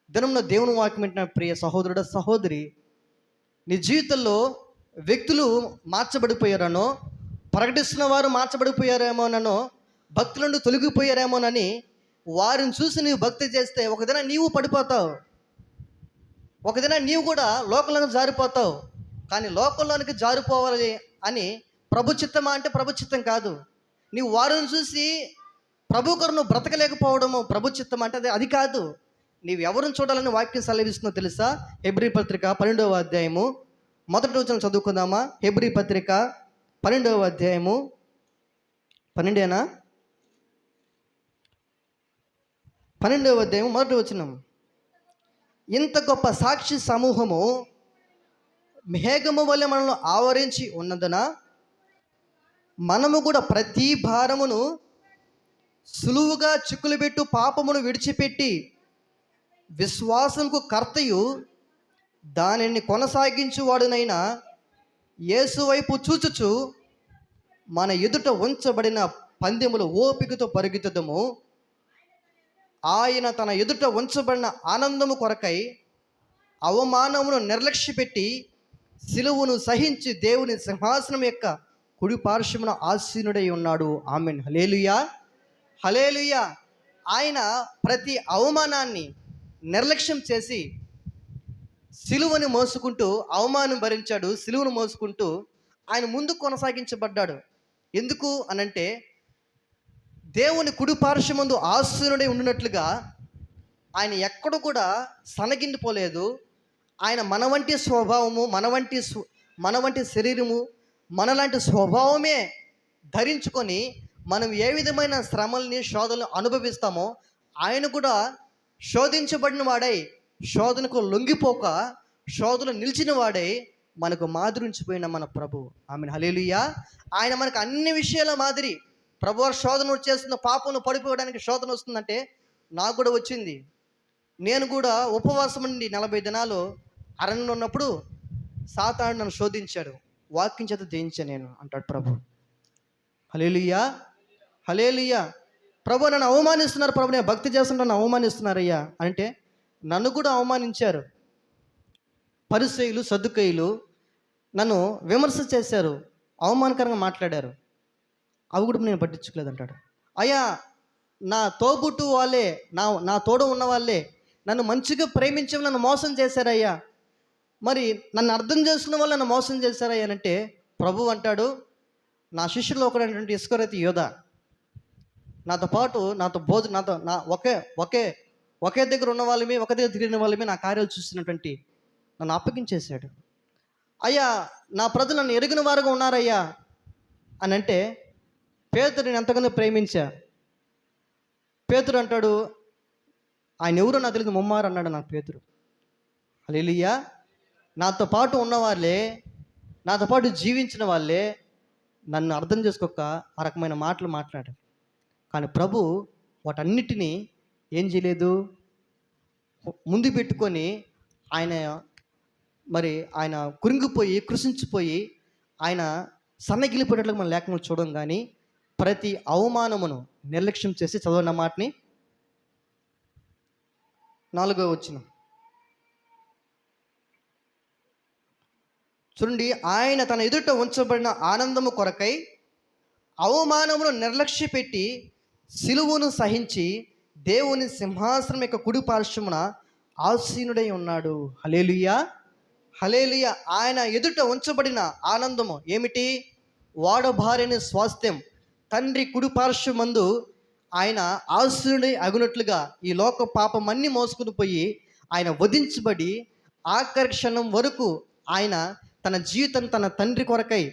దినంలో దేవుని వాక్యం వింటున్న ప్రియ సహోదరుడ సహోదరి, నీ జీవితంలో వ్యక్తులు మార్చబడిపోయారనో, ప్రకటిస్తున్న వారు మార్చబడిపోయారేమోననో, భక్తుల నుండి తొలగిపోయారేమోనని వారిని చూసి నీవు భక్తి చేస్తే ఒకదిన నీవు పడిపోతావు. ఒకదిన నీవు కూడా లోకంలోకి జారిపోతావు. కానీ లోకంలోనికి జారిపోవాలి అని ప్రభు చిత్తమా అంటే ప్రభు చిత్తం కాదు. నీవు వారిని చూసి ప్రభు కొరకు నువ్వు బ్రతకలేకపోవడము ప్రభు చిత్తం అంటే అది కాదు. నీవు ఎవరిని చూడాలని వాక్యం సెలవిస్తుందో తెలుసా? హెబ్రీ పత్రిక 12వ అధ్యాయము 1వ వచనం చదువుకుందామా? హెబ్రీ పత్రిక 12వ అధ్యాయము 12 12వ అధ్యాయం 1వ వచనం. ఇంత గొప్ప సాక్షి సమూహము మేఘము వలె మనల్ని ఆవరించి ఉన్నందున మనము కూడా ప్రతి భారమును సులువుగా చిక్కులు పెట్టు పాపమును విడిచిపెట్టి విశ్వాసంకు కర్తయు దానిని కొనసాగించువాడునైనా యేసు వైపు చూచుచు మన ఎదుట ఉంచబడిన పందెములు ఓపికతో పరిగెత్తుదము. ఆయన తన ఎదుట ఉంచబడిన ఆనందము కొరకై అవమానమును నిర్లక్ష్యపెట్టి సిలువను సహించి దేవుని సింహాసనం యొక్క కుడి పార్శ్వమున ఆసీనుడై ఉన్నాడు. ఆమేన్. హల్లెలూయా, హల్లెలూయా. ఆయన ప్రతి అవమానాన్ని నిర్లక్ష్యం చేసి సిలువను మోసుకుంటూ అవమానం భరించాడు. సిలువను మోసుకుంటూ ఆయన ముందు కొనసాగించబడ్డాడు. ఎందుకు అనంటే దేవుని కుడి పార్శ్వమందు ఆసీనుడై ఉండినట్లుగా ఆయన ఎక్కడ కూడా సనగిండిపోలేదు. ఆయన మన వంటి స్వభావము, మన వంటి శరీరము, మనలాంటి స్వభావమే ధరించుకొని మనం ఏ విధమైన శ్రమల్ని శోధనలు అనుభవిస్తామో ఆయన కూడా శోధించబడిన వాడై, శోధనకు లొంగిపోక శోధన నిలిచిన వాడై మనకు మాదిరించిపోయిన మన ప్రభు. ఆమేన్. హల్లెలూయా. ఆయన మనకు అన్ని విషయాల మాదిరి. ప్రభు శోధన వచ్చేస్తున్న, పాపంలో పడిపోవడానికి శోధన వస్తుందంటే నాకు కూడా వచ్చింది. నేను కూడా ఉపవాసం ఉండి 40 దినాలు అరణ్యంలో ఉన్నప్పుడు సాతాను నన్ను శోధించాడు. వాక్యం చేత జయించాను నేను అంటాడు ప్రభు. హల్లెలూయా, హల్లెలూయా. ప్రభు నన్ను అవమానిస్తున్నారు, ప్రభు నేను భక్తి చేస్తుంటే నన్ను అవమానిస్తున్నారయ్యా అంటే నన్ను కూడా అవమానించారు. పరిసయ్యులు, సద్దుకయ్యులు నన్ను విమర్శ చేశారు, అవమానకరంగా మాట్లాడారు. అవి కూడా నేను పట్టించుకోలేదు అంటాడు. అయ్యా, నా తోబుట్టు వాళ్ళే, నా తోడు ఉన్న వాళ్ళే నన్ను మంచిగా ప్రేమించి నన్ను మోసం చేశారయ్యా, మరి నన్ను అర్థం చేసుకున్న వాళ్ళు నన్ను మోసం చేశారయ్యా అంటే ప్రభు అంటాడు, నా శిష్యుల్లో ఒకడైనటువంటి ఇస్కరియోతు యోధా నాతో పాటు ఒకే దగ్గర ఉన్న వాళ్ళమే, ఒక దగ్గర తిరిగిన వాళ్ళమే నా కార్యాలు చూసినటువంటి నన్ను అప్పగించేశాడు. అయ్యా, నా ప్రజలు నన్ను ఎరిగిన వారుగా ఉన్నారయ్యా అని అంటే పేతురు నేను ఎంతగానో ప్రేమించా. పేతురు అంటాడు, ఆయన ఎవరో నాకు తెలియదు ముమ్మారు అన్నాడు నాకు పేతురు. హల్లెలూయా. నాతో పాటు ఉన్నవాళ్ళే, నాతో పాటు జీవించిన వాళ్ళే నన్ను అర్థం చేసుకోక ఆ రకమైన మాటలు మాట్లాడారు. కానీ ప్రభు వాటన్నిటినీ ఏం చేయలేదు, ముందు పెట్టుకొని ఆయన కురింగిపోయి కృషించిపోయి ఆయన సన్నగిలిపోయేటట్లు మన లేఖనం చూడం. కానీ ప్రతి అవమానమును నిర్లక్ష్యం చేసి చదవన్న మాటని 4వ వచనం చూడండి. ఆయన తన ఎదుట ఉంచబడిన ఆనందము కొరకై అవమానమును నిర్లక్ష్య పెట్టి సిలువను సహించి దేవుని సింహాసనం యొక్క కుడి పార్శ్వమున ఆసీనుడై ఉన్నాడు. హల్లెలూయా, హల్లెలూయా. ఆయన ఎదుట ఉంచబడిన ఆనందము ఏమిటి? వాడభార్యని స్వాస్థ్యం. తండ్రి కుడి పార్శ్వమందు ఆయన ఆసీనుడై అగునట్లుగా ఈ లోక పాపమన్నీ మోసుకుని పోయి ఆయన వధించబడి ఆఖరి క్షణం వరకు ఆయన తన జీవితం తన తండ్రి కొరకై,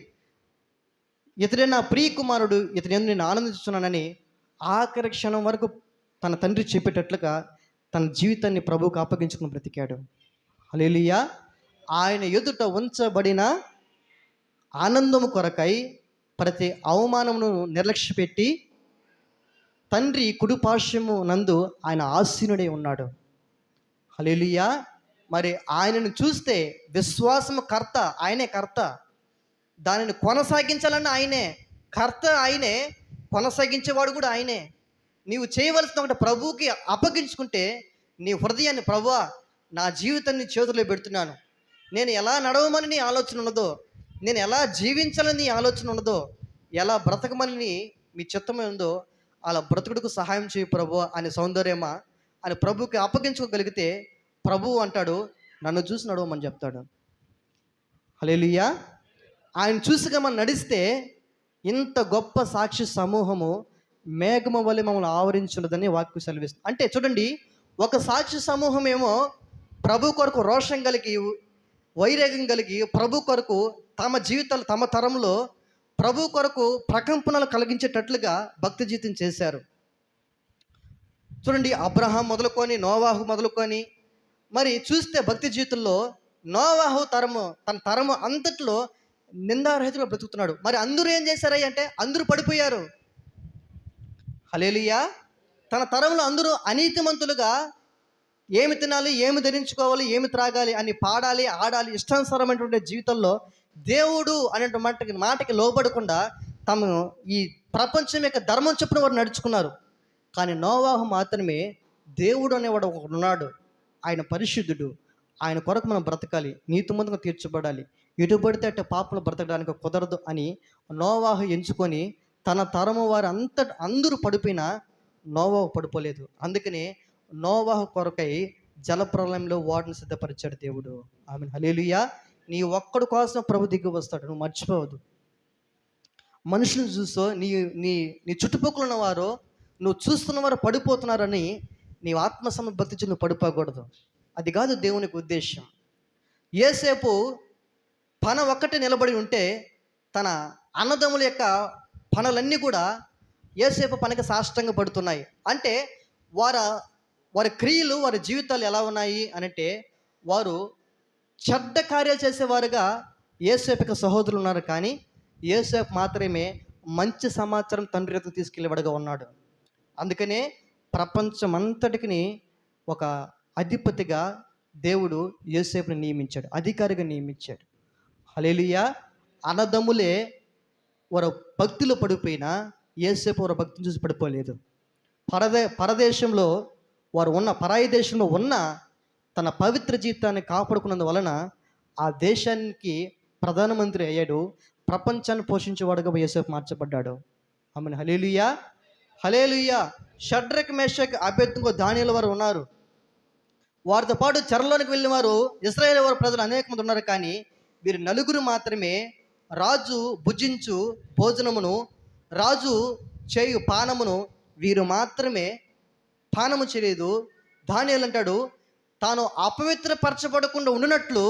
ఇతడే నా ప్రియ కుమారుడు, ఇతను నేను ఆనందిస్తున్నానని ఆఖరి క్షణం వరకు తన తండ్రి చెప్పేటట్లుగా తన జీవితాన్ని ప్రభువుకు అప్పగించుకుని బ్రతికాడు. హల్లెలూయా. ఆయన ఎదుట ఉంచబడిన ఆనందము కొరకై ప్రతి అవమానమును నిర్లక్ష్యపెట్టి తండ్రి కుడి పార్శ్వము నందు ఆయన ఆసీనుడై ఉన్నాడు. హల్లెలూయా. మరి ఆయనను చూస్తే విశ్వాసము కర్త ఆయనే, కర్త. దానిని కొనసాగించాలన్న ఆయనే, కర్త ఆయనే, కొనసాగించేవాడు కూడా ఆయనే. నీవు చేయవలసిన ఒకటి ప్రభువుకి అప్పగించుకుంటే, నీ హృదయాన్ని, ప్రభువా నా జీవితాన్ని చేతుల్లో పెడుతున్నాను, నేను ఎలా నడవమని నీ ఆలోచన ఉన్నదో, నేను ఎలా జీవించాలని నీ ఆలోచన ఉన్నదో, ఎలా బ్రతకమని మీ చిత్తమే ఉందో అలా బ్రతుకుడుకు సహాయం చేయి ప్రభువా అని సౌందర్యమా అని ప్రభువుకి అప్పగించుకోగలిగితే, ప్రభువు అంటాడు నన్ను చూసి నడవమని చెప్తాడు. హల్లెలూయా. ఆయన చూసిగా మనం నడిస్తే ఇంత గొప్ప సాక్షి సమూహము మేఘము వలె మమ్మల్ని ఆవరించున్నదని వాక్యం సెలవిస్తుంది. అంటే చూడండి, ఒక సాక్షి సమూహం ఏమో ప్రభు కొరకు రోషం కలిగి, వైరాగ్యం కలిగి, ప్రభు కొరకు తమ జీవితాలు, తమ తరంలో ప్రభు కొరకు ప్రకంపనలు కలిగించేటట్లుగా భక్తి జీవితం చేశారు. చూడండి, అబ్రహాం మొదలుకొని, నోవాహు మొదలుకొని, మరి చూస్తే భక్తి జీవితంలో నోవాహు తరము, తన తరము అంతట్లో నిందారహితంగా బ్రతుకుతున్నాడు. మరి అందరూ ఏం చేశారయ్య అంటే అందరూ పడిపోయారు. హల్లెలూయా. తన తరంలో అందరూ అనీతిమంతులుగా ఏమి తినాలి, ఏమి ధరించుకోవాలి, ఏమి త్రాగాలి అని పాడాలి, ఆడాలి, ఇష్టానుసారమైనటువంటి జీవితంలో దేవుడు అనే మాటకి లోబడకుండా తమ ఈ ప్రపంచం యొక్క ధర్మం చొప్పున వారు నడుచుకున్నారు. కానీ నోవాహు మాత్రమే దేవుడు అనేవాడు ఒకడు ఉన్నాడు, ఆయన పరిశుద్ధుడు, ఆయన కొరకు మనం బ్రతకాలి, నీతిమంతుగా తీర్చబడాలి, ఎటు పడితే అట్టే పాపలు బ్రతకడానికి కుదరదు అని నోవాహు ఎంచుకొని తన తరము వారు అందరూ పడిపోయినా నోవాహు పడిపోలేదు. అందుకనే నోవాహు కొరకై జలప్రలయంలో ఓడను సిద్ధపరిచాడు దేవుడు. ఆమేన్, హల్లెలూయా. నీ ఒక్కడి కోసం ప్రభు దిగి వస్తాడు, నువ్వు మర్చిపోవద్దు. మనుషులను చూసో నీ నీ నీ చుట్టుపక్కల ఉన్నవారు, నువ్వు చూస్తున్నవారు పడిపోతున్నారని నీ ఆత్మసమభక్తి నువ్వు పడిపోకూడదు. అది కాదు దేవునికి ఉద్దేశం. యేసేపు పన ఒక్కటే నిలబడి ఉంటే తన అన్నదమ్ముల యొక్క పనులన్నీ కూడా యేసేపు పనికి సాష్టంగా పడుతున్నాయి. అంటే వారి క్రియలు, వారి జీవితాలు ఎలా ఉన్నాయి అనంటే, వారు చెడ్డ కార్యాలు చేసేవారుగా యేసేపుకి సహోదరులు ఉన్నారు. కానీ యేసేపు మాత్రమే మంచి సమాచారం తండ్రి యొక్క తీసుకెళ్ళేవాడుగా ఉన్నాడు. అందుకనే ప్రపంచమంతటికి ఒక అధిపతిగా దేవుడు యోసేపుని నియమించాడు, అధికారిగా నియమించాడు. హల్లెలూయా. అన్నదమ్ములే వారు భక్తిలో పడిపోయినా యోసేపు వారి భక్తిని చూసి పడిపోలేదు. పరదేశంలో వారు ఉన్న, పరాయి దేశంలో ఉన్న తన పవిత్ర జీవితాన్ని కాపాడుకున్నందు వలన ఆ దేశానికి ప్రధానమంత్రి అయ్యాడు, ప్రపంచాన్ని పోషించేవాడుగా యోసేపు మార్చబడ్డాడు. ఆమేన్, హల్లెలూయా. హల్లెలూయా. షడ్రక్, మేషక్, అబేద్నెగో, దానియేలు వారు ఉన్నారు. వారితో పాటు చెరలోనికి వెళ్ళిన వారు ఇశ్రాయేలు వారి ప్రజలు అనేక మంది ఉన్నారు. కానీ వీరు నలుగురు మాత్రమే రాజు భుజించు భోజనమును, రాజు చేయు పానమును వీరు మాత్రమే పానము చేయలేదు. దానియేలు అంటాడు, తాను అపవిత్రపరచబడకుండా ఉండినట్లు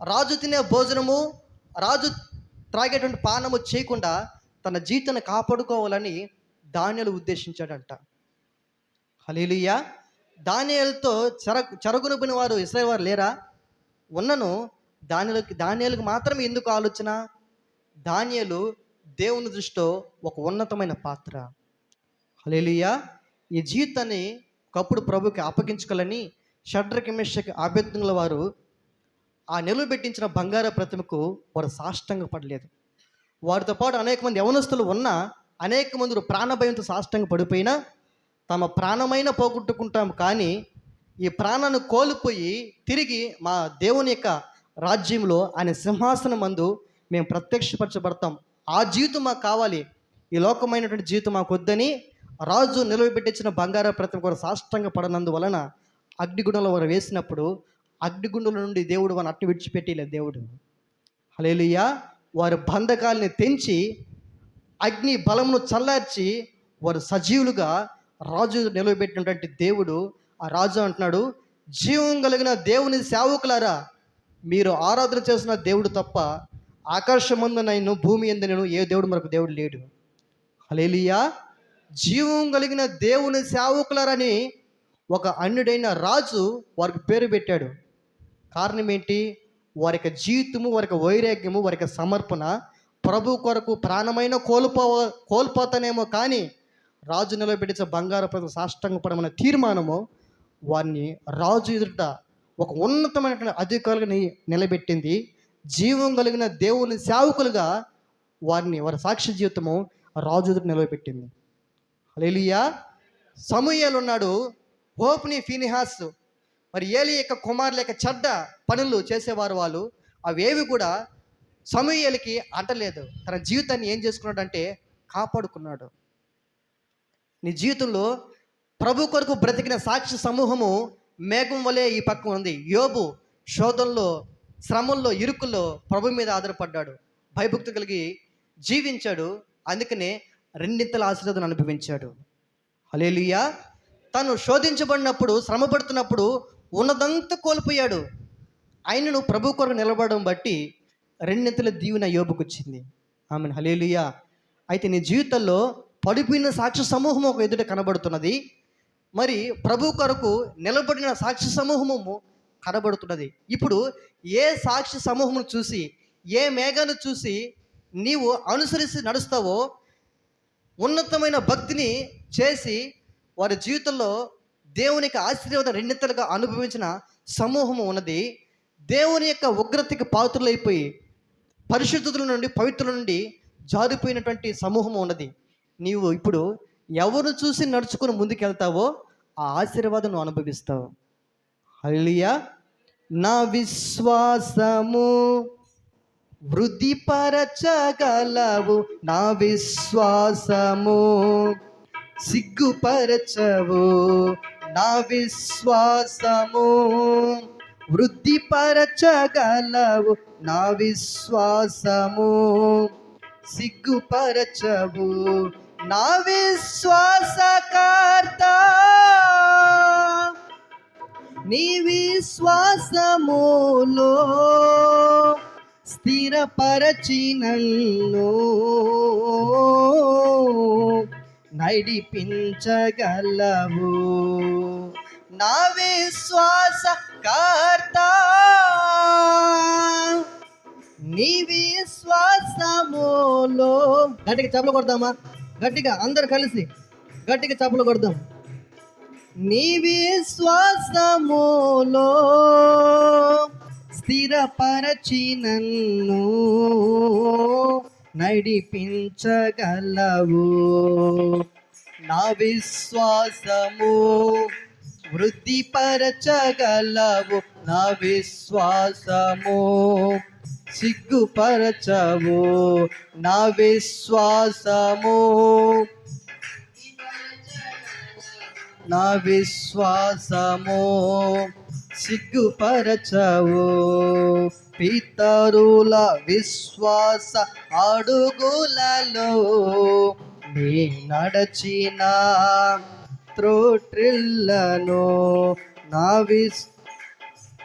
రాజు తినే భోజనము, రాజు త్రాగేటువంటి పానము చేయకుండా తన జీవితాన్ని కాపాడుకోవాలని దానియేలు ఉద్దేశించాడంట. హల్లెలూయా. దానియేలుతో చెరగునుబిన వారు ఇశ్రాయేలు వారు లేరా? ఉన్నను. దానియేలుకి మాత్రమే ఎందుకు ఆలోచన? దానియేలు దేవుని దృష్టిలో ఒక ఉన్నతమైన పాత్ర. హల్లెలూయా. ఈ జీవితాన్ని ఒకప్పుడు ప్రభుకి అప్పగించుకోవాలని షడ్రక్, మేషక్, అబేద్నెగోల వారు ఆ నిలువబెట్టించిన బంగారు ప్రతిమకు వారు సాష్టంగా పడలేదు. వారితో పాటు అనేక మంది యవనస్తులు ఉన్నా, అనేక మంది ప్రాణభయంతో సాష్టంగా పడిపోయినా తమ ప్రాణమైన పోగొట్టుకుంటాం, కానీ ఈ ప్రాణాన్ని కోల్పోయి తిరిగి మా దేవుని యొక్క రాజ్యంలో ఆయన సింహాసనం మందు మేము ప్రత్యక్షపరచబడతాం. ఆ జీవితం మాకు కావాలి, ఈ లోకమైనటువంటి జీవితం మాకు వద్దని రాజు నిలవబెట్టించిన బంగారు ప్రతిమ కూడా సాష్టంగా పడనందువలన అగ్నిగుండంలో వారు వేసినప్పుడు అగ్నిగుండంలో నుండి దేవుడు వారిని అట్టు విడిచిపెట్టలేదు దేవుడు. హల్లెలూయా. వారి బంధకాలని తెంచి అగ్ని బలమును చల్లార్చి వారు సజీవులుగా రాజు నిలవబెట్టినటువంటి దేవుడు, ఆ రాజు అంటున్నాడు, జీవం కలిగిన దేవుని సేవకులారా, మీరు ఆరాధన చేసిన దేవుడు తప్ప ఆకాశమందు నేను, భూమి యందు నేను, ఏ దేవుడు మరొక దేవుడు లేడు. హల్లెలూయా. జీవం కలిగిన దేవుని సేవకులారని ఒక అన్యుడైన రాజు వారికి పేరు పెట్టాడు. కారణం ఏంటి? వారి యొక్క జీవితము, వారి యొక్క వైరాగ్యము, వారి యొక్క సమర్పణ. ప్రభు కొరకు ప్రాణమైన కోల్పోతానేమో కానీ రాజు నిలబెట్టించే బంగారు ప్రతిమ సాష్టంగా పడమన్న తీర్మానము వారిని రాజు ఎదుట ఒక ఉన్నతమైనటువంటి అధికారులుగా నిలబెట్టింది. జీవం కలిగిన దేవుని సేవకులుగా వారి సాక్ష్య జీవితము రాజు ఎదుట నిలబెట్టింది. హల్లెలూయా. సమూయేలు ఉన్నాడు, హోప్ని, ఫీనిహాస్, మరి ఏలి యొక్క కుమారుల యొక్క చెడ్డ పనులు చేసేవారు వాళ్ళు. అవేవి కూడా సమూయేలుకి అంటలేదు. తన జీవితాన్ని ఏం చేసుకున్నాడంటే కాపాడుకున్నాడు. నీ జీవితంలో ప్రభు కొరకు బ్రతికిన సాక్షి సమూహము మేఘం వలె ఈ పక్క ఉంది. యోబు శోధనలో, శ్రమల్లో, ఇరుకుల్లో ప్రభు మీద ఆధారపడ్డాడు, భయభక్తి కలిగి జీవించాడు. అందుకనే రెండింతల ఆశీర్వాదం అనుభవించాడు. హల్లెలూయా. తను శోధించబడినప్పుడు, శ్రమ పడుతున్నప్పుడు ఉన్నదంతా కోల్పోయాడు. ఆయనను ప్రభు కొరకు నిలబడడం బట్టి రెండింతల దీవెన యోబుకు వచ్చింది. ఆమెన్. హల్లెలూయా. అయితే నీ జీవితంలో పడిపోయిన సాక్షి సమూహం ఒక ఎదుట కనబడుతున్నది, మరి ప్రభు కొరకు నిలబడిన సాక్షి సమూహము కనబడుతున్నది. ఇప్పుడు ఏ సాక్షి సమూహమును చూసి, ఏ మేఘాన్ని చూసి నీవు అనుసరిసి నడుస్తావో, ఉన్నతమైన భక్తిని చేసి వారి జీవితంలో దేవునికి ఆశీర్వాదం రెండింతలుగా అనుభవించిన సమూహము ఉన్నది. దేవుని యొక్క ఉగ్రతకి పాత్రులైపోయి పరిశుద్ధుల నుండి, పవిత్రుల నుండి జారిపోయినటువంటి సమూహం ఉన్నది. నీవు ఇప్పుడు ఎవరు చూసి నడుచుకుని ముందుకెళ్తావో ఆ ఆశీర్వాదం నువ్వు అనుభవిస్తావు. హల్లెలూయా. నా విశ్వాసము వృద్ధిపరచగలవు, నా విశ్వాసము సిగ్గుపరచవు, నా విశ్వాసము వృద్ధిపరచగలవు, నా విశ్వాసము సిగ్గుపరచవు, నా విశ్వాసకర్త నీ విశ్వాసములో స్థిరపరచి నన్ను నడిపించగలవు, నా విశ్వాసకర్త నీ విశ్వాసములో. గట్టిగా చప్పలు కొడదామా? గట్టిగా అందరు కలిసి గట్టిగా చప్పలు కొడదాం. నీ విశ్వాసములో స్థిరపరచి నన్ను నడిపించగలవు, నా విశ్వాసము వృద్ధిపరచగలవు, నా విశ్వాసము సిగ్గుపరచవు, నా విశ్వాసము, నా విశ్వాసము సిగ్గుపరచవు. పితరుల విశ్వాస అడుగులలో నీ నడచిన త్రోట్రిల్లను, నా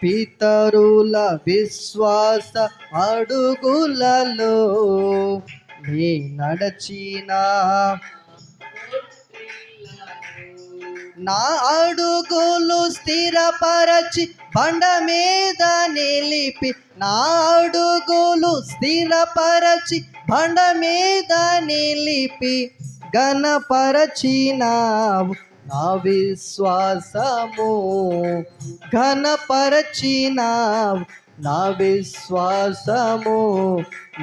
పితరుల విశ్వాస అడుగులలో నీ నడచిన, నా అడుగులు స్థిరపరచి బండ మీద నిలిపి, నా అడుగులు స్థిరపరచి బండ మీద నిలిపి ఘనపరచినావు, నా విశ్వాసము ఘనపరచినావు, నా విశ్వాసము,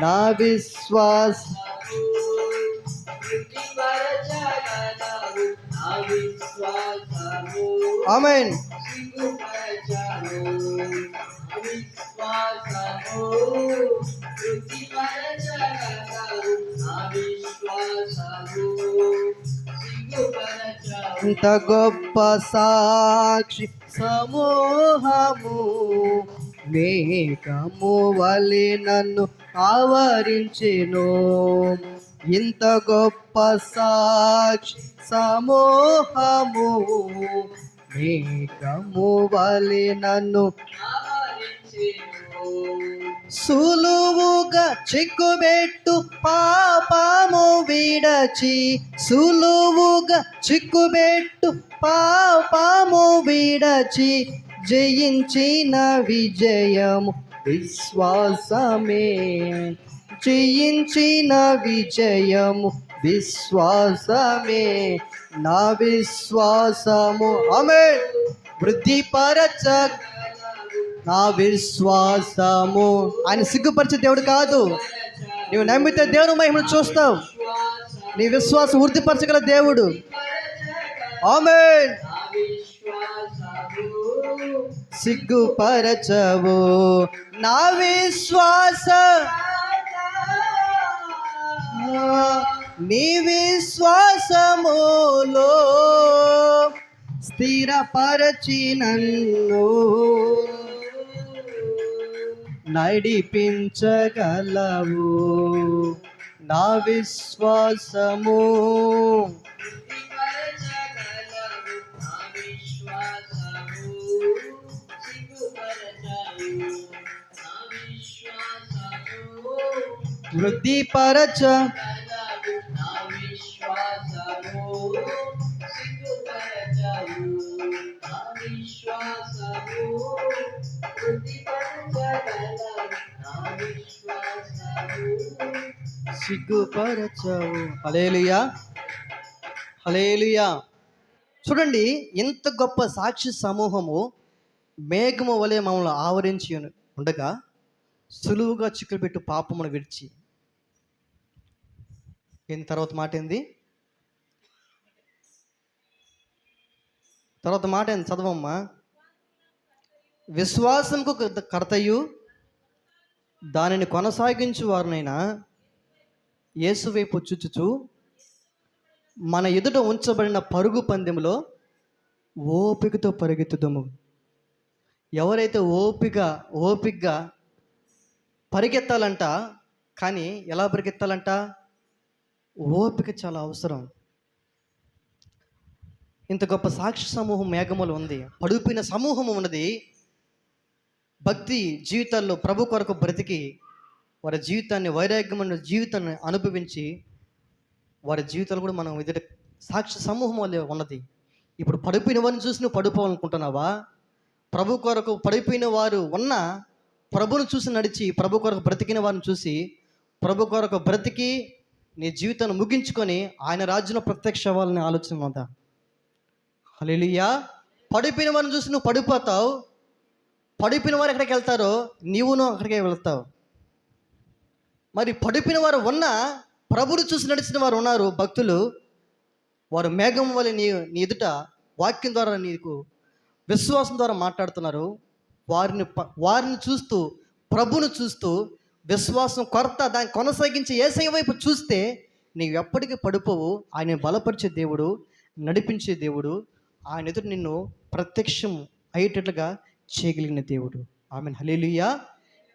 నా విశ్వాసము ఆమేన్. ఇంత గొప్ప సాక్షి సమూహము మేఘము వలె నన్ను ఆవరించెను, ఇంత గొప్ప సాక్షి సమూహము మేఘము వలె నన్ను సులువుగా చిక్కుబెట్టు పాపము విడచి, సులువుగా చిక్కుబెట్టు పాపము విడచి జయించిన విజయము విశ్వాసమే, జయించిన విజయము విశ్వాసమే, నా విశ్వాసము ఆమేన్ వృద్ధిపరచ, నా విశ్వాసము. ఆయన సిగ్గుపరిచే దేవుడు కాదు. నువ్వు నమ్మితే దేవుని మహిమను చూస్తావు. నీ విశ్వాసం వృద్ధిపరచగల దేవుడు. ఆమేన్. నా విశ్వాసము సిగ్గుపరచవు నా విశ్వాస నీ విశ్వాసములో స్థిరపరచి నన్ను నడిపించగలవు నా విశ్వాసము వృద్ధిపరచ సిగ్గుపరచవు. హల్లెలూయా, హల్లెలూయా. చూడండి, ఇంత గొప్ప సాక్షి సమూహము మేఘము వలె మమ్మల్ని ఆవరించి ఉండగా సులువుగా చిక్కులుపెట్టు పాపమును విడిచి. తర్వాత మాట ఏంది? తర్వాత మాట ఏంది? చదవమ్మా. విశ్వాసంకు కర్తయు దానిని కొనసాగించు వారినైనా యేసు వైపు చూచుచు మన ఎదుట ఉంచబడిన పరుగు పందెంలో ఓపికతో పరిగెత్తుదము. ఎవరైతే ఓపికగా పరిగెత్తాలంట, కానీ ఎలా పరిగెత్తాలంట? ఓపిక చాలా అవసరం. ఇంత గొప్ప సాక్షి సమూహం మేఘములు ఉంది, పడిపోయిన సమూహం ఉన్నది. భక్తి జీవితాల్లో ప్రభు కొరకు బ్రతికి వారి జీవితాన్ని, వైరాగ్యమైన జీవితాన్ని అనుభవించి వారి జీవితాలు కూడా మనం ఎదుట సాక్షి సమూహం వల్ల ఉన్నది. ఇప్పుడు పడిపోయిన వారిని చూసి నువ్వు పడిపోవాలనుకుంటున్నావా? ప్రభు కొరకు పడిపోయిన వారు ఉన్న ప్రభును చూసి నడిచి ప్రభు కొరకు బ్రతికిన వారిని చూసి ప్రభు కొరకు బ్రతికి నీ జీవితాన్ని ముగించుకొని ఆయన రాజ్యంలో ప్రత్యక్ష అవ్వాలని ఆలోచన ఉందా? హల్లెలూయా. పడిపోయిన వారిని చూసి నువ్వు పడిపోతావు. పడిపోయిన వారు ఎక్కడికి వెళ్తారో నీవును అక్కడికే వెళ్తావు. మరి పడిపోయిన వారు ఉన్న ప్రభుని చూసి నడిచిన వారు ఉన్నారు, భక్తులు. వారు మేఘం వల్ల నీ ఎదుట వాక్యం ద్వారా నీకు విశ్వాసం ద్వారా మాట్లాడుతున్నారు. వారిని చూస్తూ, ప్రభును చూస్తూ, విశ్వాసం కొరత దాన్ని కొనసాగించి యేసయ్య వైపు చూస్తే నీవు ఎప్పటికీ పడిపోవు. ఆయన బలపరిచే దేవుడు, నడిపించే దేవుడు, ఆయన ఎదుట నిన్ను ప్రత్యక్షం అయ్యేటట్లుగా చేయగలిగిన దేవుడు. ఆమేన్, హల్లెలూయా.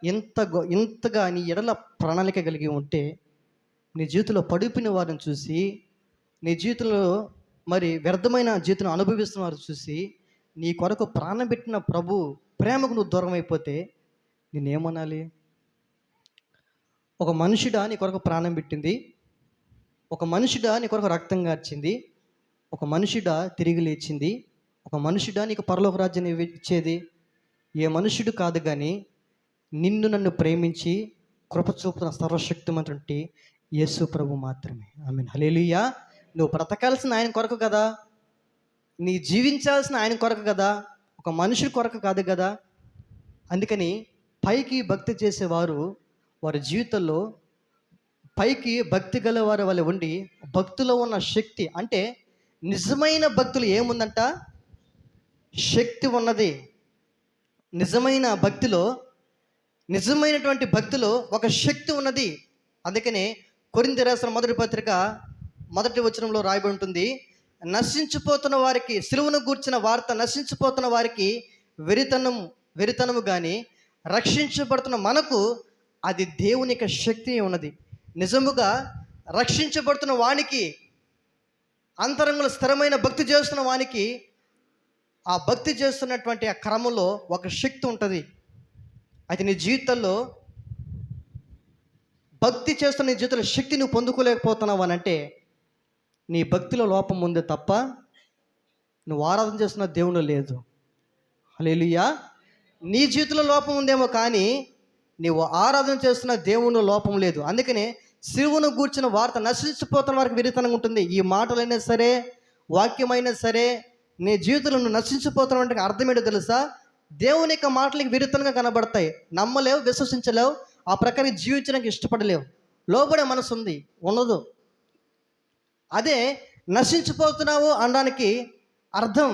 ఇంతగా నీ ఎడల ప్రణాళిక కలిగి ఉంటే నీ జీవితంలో పడిపోయిన వారిని చూసి, నీ జీవితంలో మరి వ్యర్థమైన జీవితం అనుభవిస్తున్న వారిని చూసి నీ కొరకు ప్రాణం పెట్టిన ప్రభు ప్రేమకు నువ్వు దూరం అయిపోతే నేనేమనాలి? ఒక మనుషుడా నీ కొరకు ప్రాణం పెట్టింది? ఒక మనుషుడా నీ కొరకు రక్తం కార్చింది? ఒక మనుషుడా తిరిగి లేచింది? ఒక మనుషుడా నీకు పరలోక రాజ్యాన్ని ఇచ్చేది? ఏ మనుషుడు కాదు, కానీ నిన్ను నన్ను ప్రేమించి కృప చూపుతున్న సర్వశక్తిమంతుడి యేసు ప్రభు మాత్రమే. ఆమేన్, హల్లెలూయా. నువ్వు బ్రతకాల్సిన ఆయన కొరకు కదా, నీ జీవించాల్సిన ఆయన కొరకు కదా, ఒక మనుషుడి కొరకు కాదు కదా. అందుకని పైకి భక్తి చేసేవారు వారి జీవితంలో పైకి భక్తి గల వారి వల్ల ఉండి భక్తిలో ఉన్న శక్తి, అంటే నిజమైన భక్తులు ఏముందంట? శక్తి ఉన్నది. నిజమైన భక్తిలో, నిజమైనటువంటి భక్తిలో ఒక శక్తి ఉన్నది. అందుకనే కొరింథీ రాసిన మొదటి పత్రిక 1వ వచనంలో రాయబడి ఉంటుంది, నశించిపోతున్న వారికి సిలువను గూర్చిన వార్త నశించిపోతున్న వారికి వెరితనము కానీ రక్షించబడుతున్న మనకు అది దేవుని యొక్క శక్తి ఉన్నది. నిజముగా రక్షించబడుతున్న వానికి, అంతరంగంలో స్థిరమైన భక్తి చేస్తున్న వానికి, ఆ భక్తి చేస్తున్నటువంటి ఆ క్రమంలో ఒక శక్తి ఉంటుంది. అయితే నీ జీవితంలో భక్తి చేస్తున్న నీ జీవితంలో శక్తి నువ్వు పొందుకోలేకపోతున్నావు అని అంటే నీ భక్తిలో లోపం ఉంది తప్ప నువ్వు ఆరాధన చేస్తున్న దేవుడు లేదు. హల్లెలూయా. నీ జీవితంలో లోపం ఉందేమో, కానీ నీవు ఆరాధన చేస్తున్న దేవునిలో లోపం లేదు. అందుకనే సిలువను గూర్చిన వార్త నశించిపోతున్న వారికి విరితనంగా ఉంటుంది. ఈ మాటలైనా సరే, వాక్యమైనా సరే, నీ జీవితంలో నువ్వు నశించిపోతున్న వాటికి అర్థం ఏంటో తెలుసా? దేవుని యొక్క మాటలకి విరుద్ధంగా కనబడతాయి. నమ్మలేవు, విశ్వసించలేవు, ఆ ప్రకారం జీవించడానికి ఇష్టపడలేవు, లోబడే మనసు ఉండదు. అదే నశించిపోతున్నావు అనడానికి అర్థం.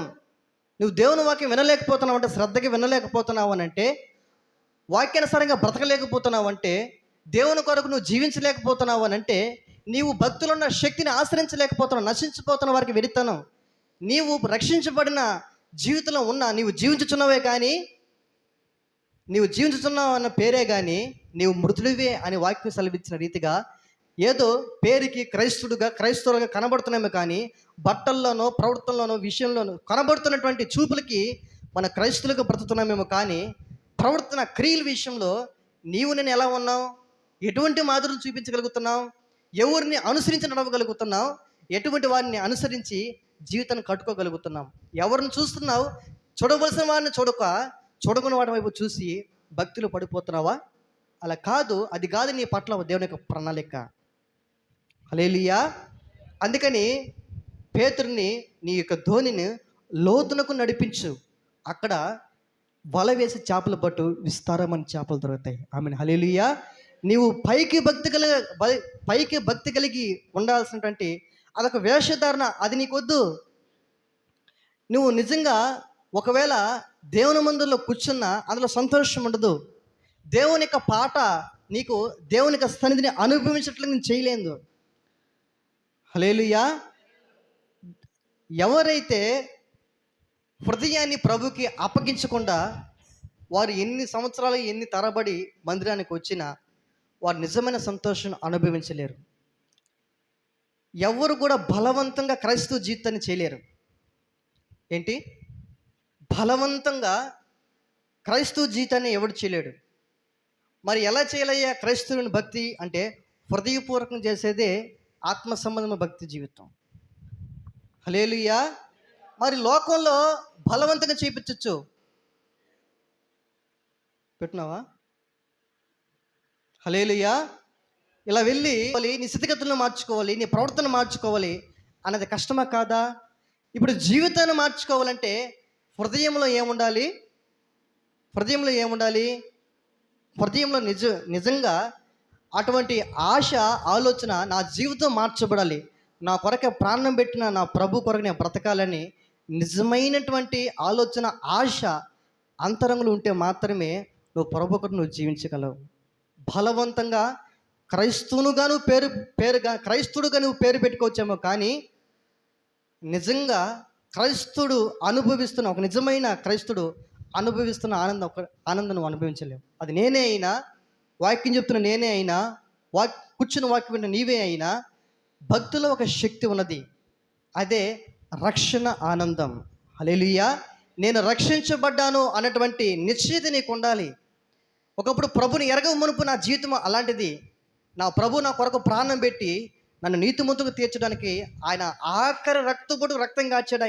నువ్వు దేవుని వాక్యం వినలేకపోతున్నావు అంటే, శ్రద్ధగా వినలేకపోతున్నావు అని అంటే, వాక్యానుసారంగా బ్రతకలేకపోతున్నావు అంటే, దేవుని కొరకు నువ్వు జీవించలేకపోతున్నావు అని అంటే, నీవు భక్తులు ఉన్న శక్తిని ఆశ్రయించలేకపోతున్నావు, నశించిపోతున్న వారికి వెరితనం. నీవు రక్షించబడిన జీవితంలో ఉన్న నీవు జీవించుచున్నవే కానీ, నీవు జీవించుచున్నావు అన్న పేరే కానీ నీవు మృతుడివే అని వాక్యం సెలవిచ్చిన రీతిగా ఏదో పేరుకి క్రైస్తవులుగా కనబడుతున్నామే కానీ, బట్టల్లోనో ప్రవర్తనలోనో విషయంలోనో కనబడుతున్నటువంటి చూపులకి మన క్రైస్తవులుగా బ్రతుకుతున్నామేమో కానీ, ప్రవర్తన క్రియల విషయంలో నీవు నేను ఎలా ఉన్నావు, ఎటువంటి మాదిరిని చూపించగలుగుతున్నావు, ఎవరిని అనుసరించి నడవగలుగుతున్నావు, ఎటువంటి వారిని అనుసరించి జీవితాన్ని కట్టుకోగలుగుతున్నాం, ఎవరిని చూస్తున్నావు, చూడవలసిన వారిని చూడకున్న వాడి వైపు చూసి భక్తులు పడిపోతున్నావా? అలా కాదు, అది కాదు నీ పట్ల దేవుని యొక్క ప్రణాళిక. హల్లెలూయా. అందుకని పేతురుని నీ యొక్క ధోనిని లోతునకు నడిపించు, అక్కడ వల వేసి చేపలు పట్టు, విస్తారమైన చేపలు దొరుకుతాయి. ఆమెను. హల్లెలూయా. నీవు పైకి భక్తి కలిగి ఉండాల్సినటువంటి అదొక వేషధారణ, అది నీకొద్దు. నువ్వు నిజంగా ఒకవేళ దేవుని మందిరంలో కూర్చున్నా అందులో సంతోషం ఉండదు. దేవుని యొక్క పాట నీకు దేవుని యొక్క సన్నిధిని అనుభవించట్లు నేను చేయలేదు. హల్లెలూయా. ఎవరైతే హృదయాన్ని ప్రభుకి అప్పగించకుండా వారు ఎన్ని సంవత్సరాలు ఎన్ని తరబడి మందిరానికి వచ్చినా వారు నిజమైన సంతోషం అనుభవించలేరు. ఎవరు కూడా బలవంతంగా క్రైస్తవ జీవితాన్ని చేయలేరు. ఏంటి? బలవంతంగా క్రైస్తవ జీవితాన్ని ఎవడు చేయలేడు. మరి ఎలా చేయాలయ్యా క్రైస్తవుని భక్తి అంటే, హృదయపూర్వకం చేసేదే ఆత్మ సంబంధమైన భక్తి జీవితం. హల్లెలూయా. మరి లోకంలో బలవంతంగా చేయించచ్చు. పెట్టినావా? హల్లెలూయా. ఇలా వెళ్ళి నీ స్థితిగతులను మార్చుకోవాలి, నీ ప్రవర్తన మార్చుకోవాలి అన్నది కష్టమా కాదా? ఇప్పుడు జీవితాన్ని మార్చుకోవాలంటే హృదయంలో ఏముండాలి? హృదయంలో నిజంగా అటువంటి ఆశ, ఆలోచన, నా జీవితం మార్చబడాలి, నా కొరకే ప్రాణం పెట్టిన నా ప్రభు కొరకు నేను బ్రతకాలని నిజమైనటువంటి ఆలోచన, ఆశ అంతరంగంలో ఉంటే మాత్రమే నువ్వు ప్రభు కొరకు నువ్వు జీవించగలవు. బలవంతంగా క్రైస్తవుడుగా నువ్వు పేరు పెట్టుకోవచ్చేమో కానీ, నిజంగా క్రైస్తవుడు అనుభవిస్తున్న, ఒక నిజమైన క్రైస్తవుడు అనుభవిస్తున్న ఆనందం నువ్వు అనుభవించలేవు. అది నేనే అయినా, వాక్యం చెప్తున్న నేనే అయినా, కూర్చున్న వాక్యం వింటున్న నీవే అయినా, భక్తిలో ఒక శక్తి ఉన్నది, అదే రక్షణ ఆనందం. హల్లెలూయా. నేను రక్షించబడ్డాను అన్నటువంటి నిశ్చయిత నీకు ఉండాలి. ఒకప్పుడు ప్రభుని ఎరగ మునుపు నా జీవితం అలాంటిది. నా ప్రభు నా కొరకు ప్రాణం పెట్టి నన్ను నీతిమంతుగా తీర్చడానికి ఆయన ఆఖరి రక్తం కాచాడు.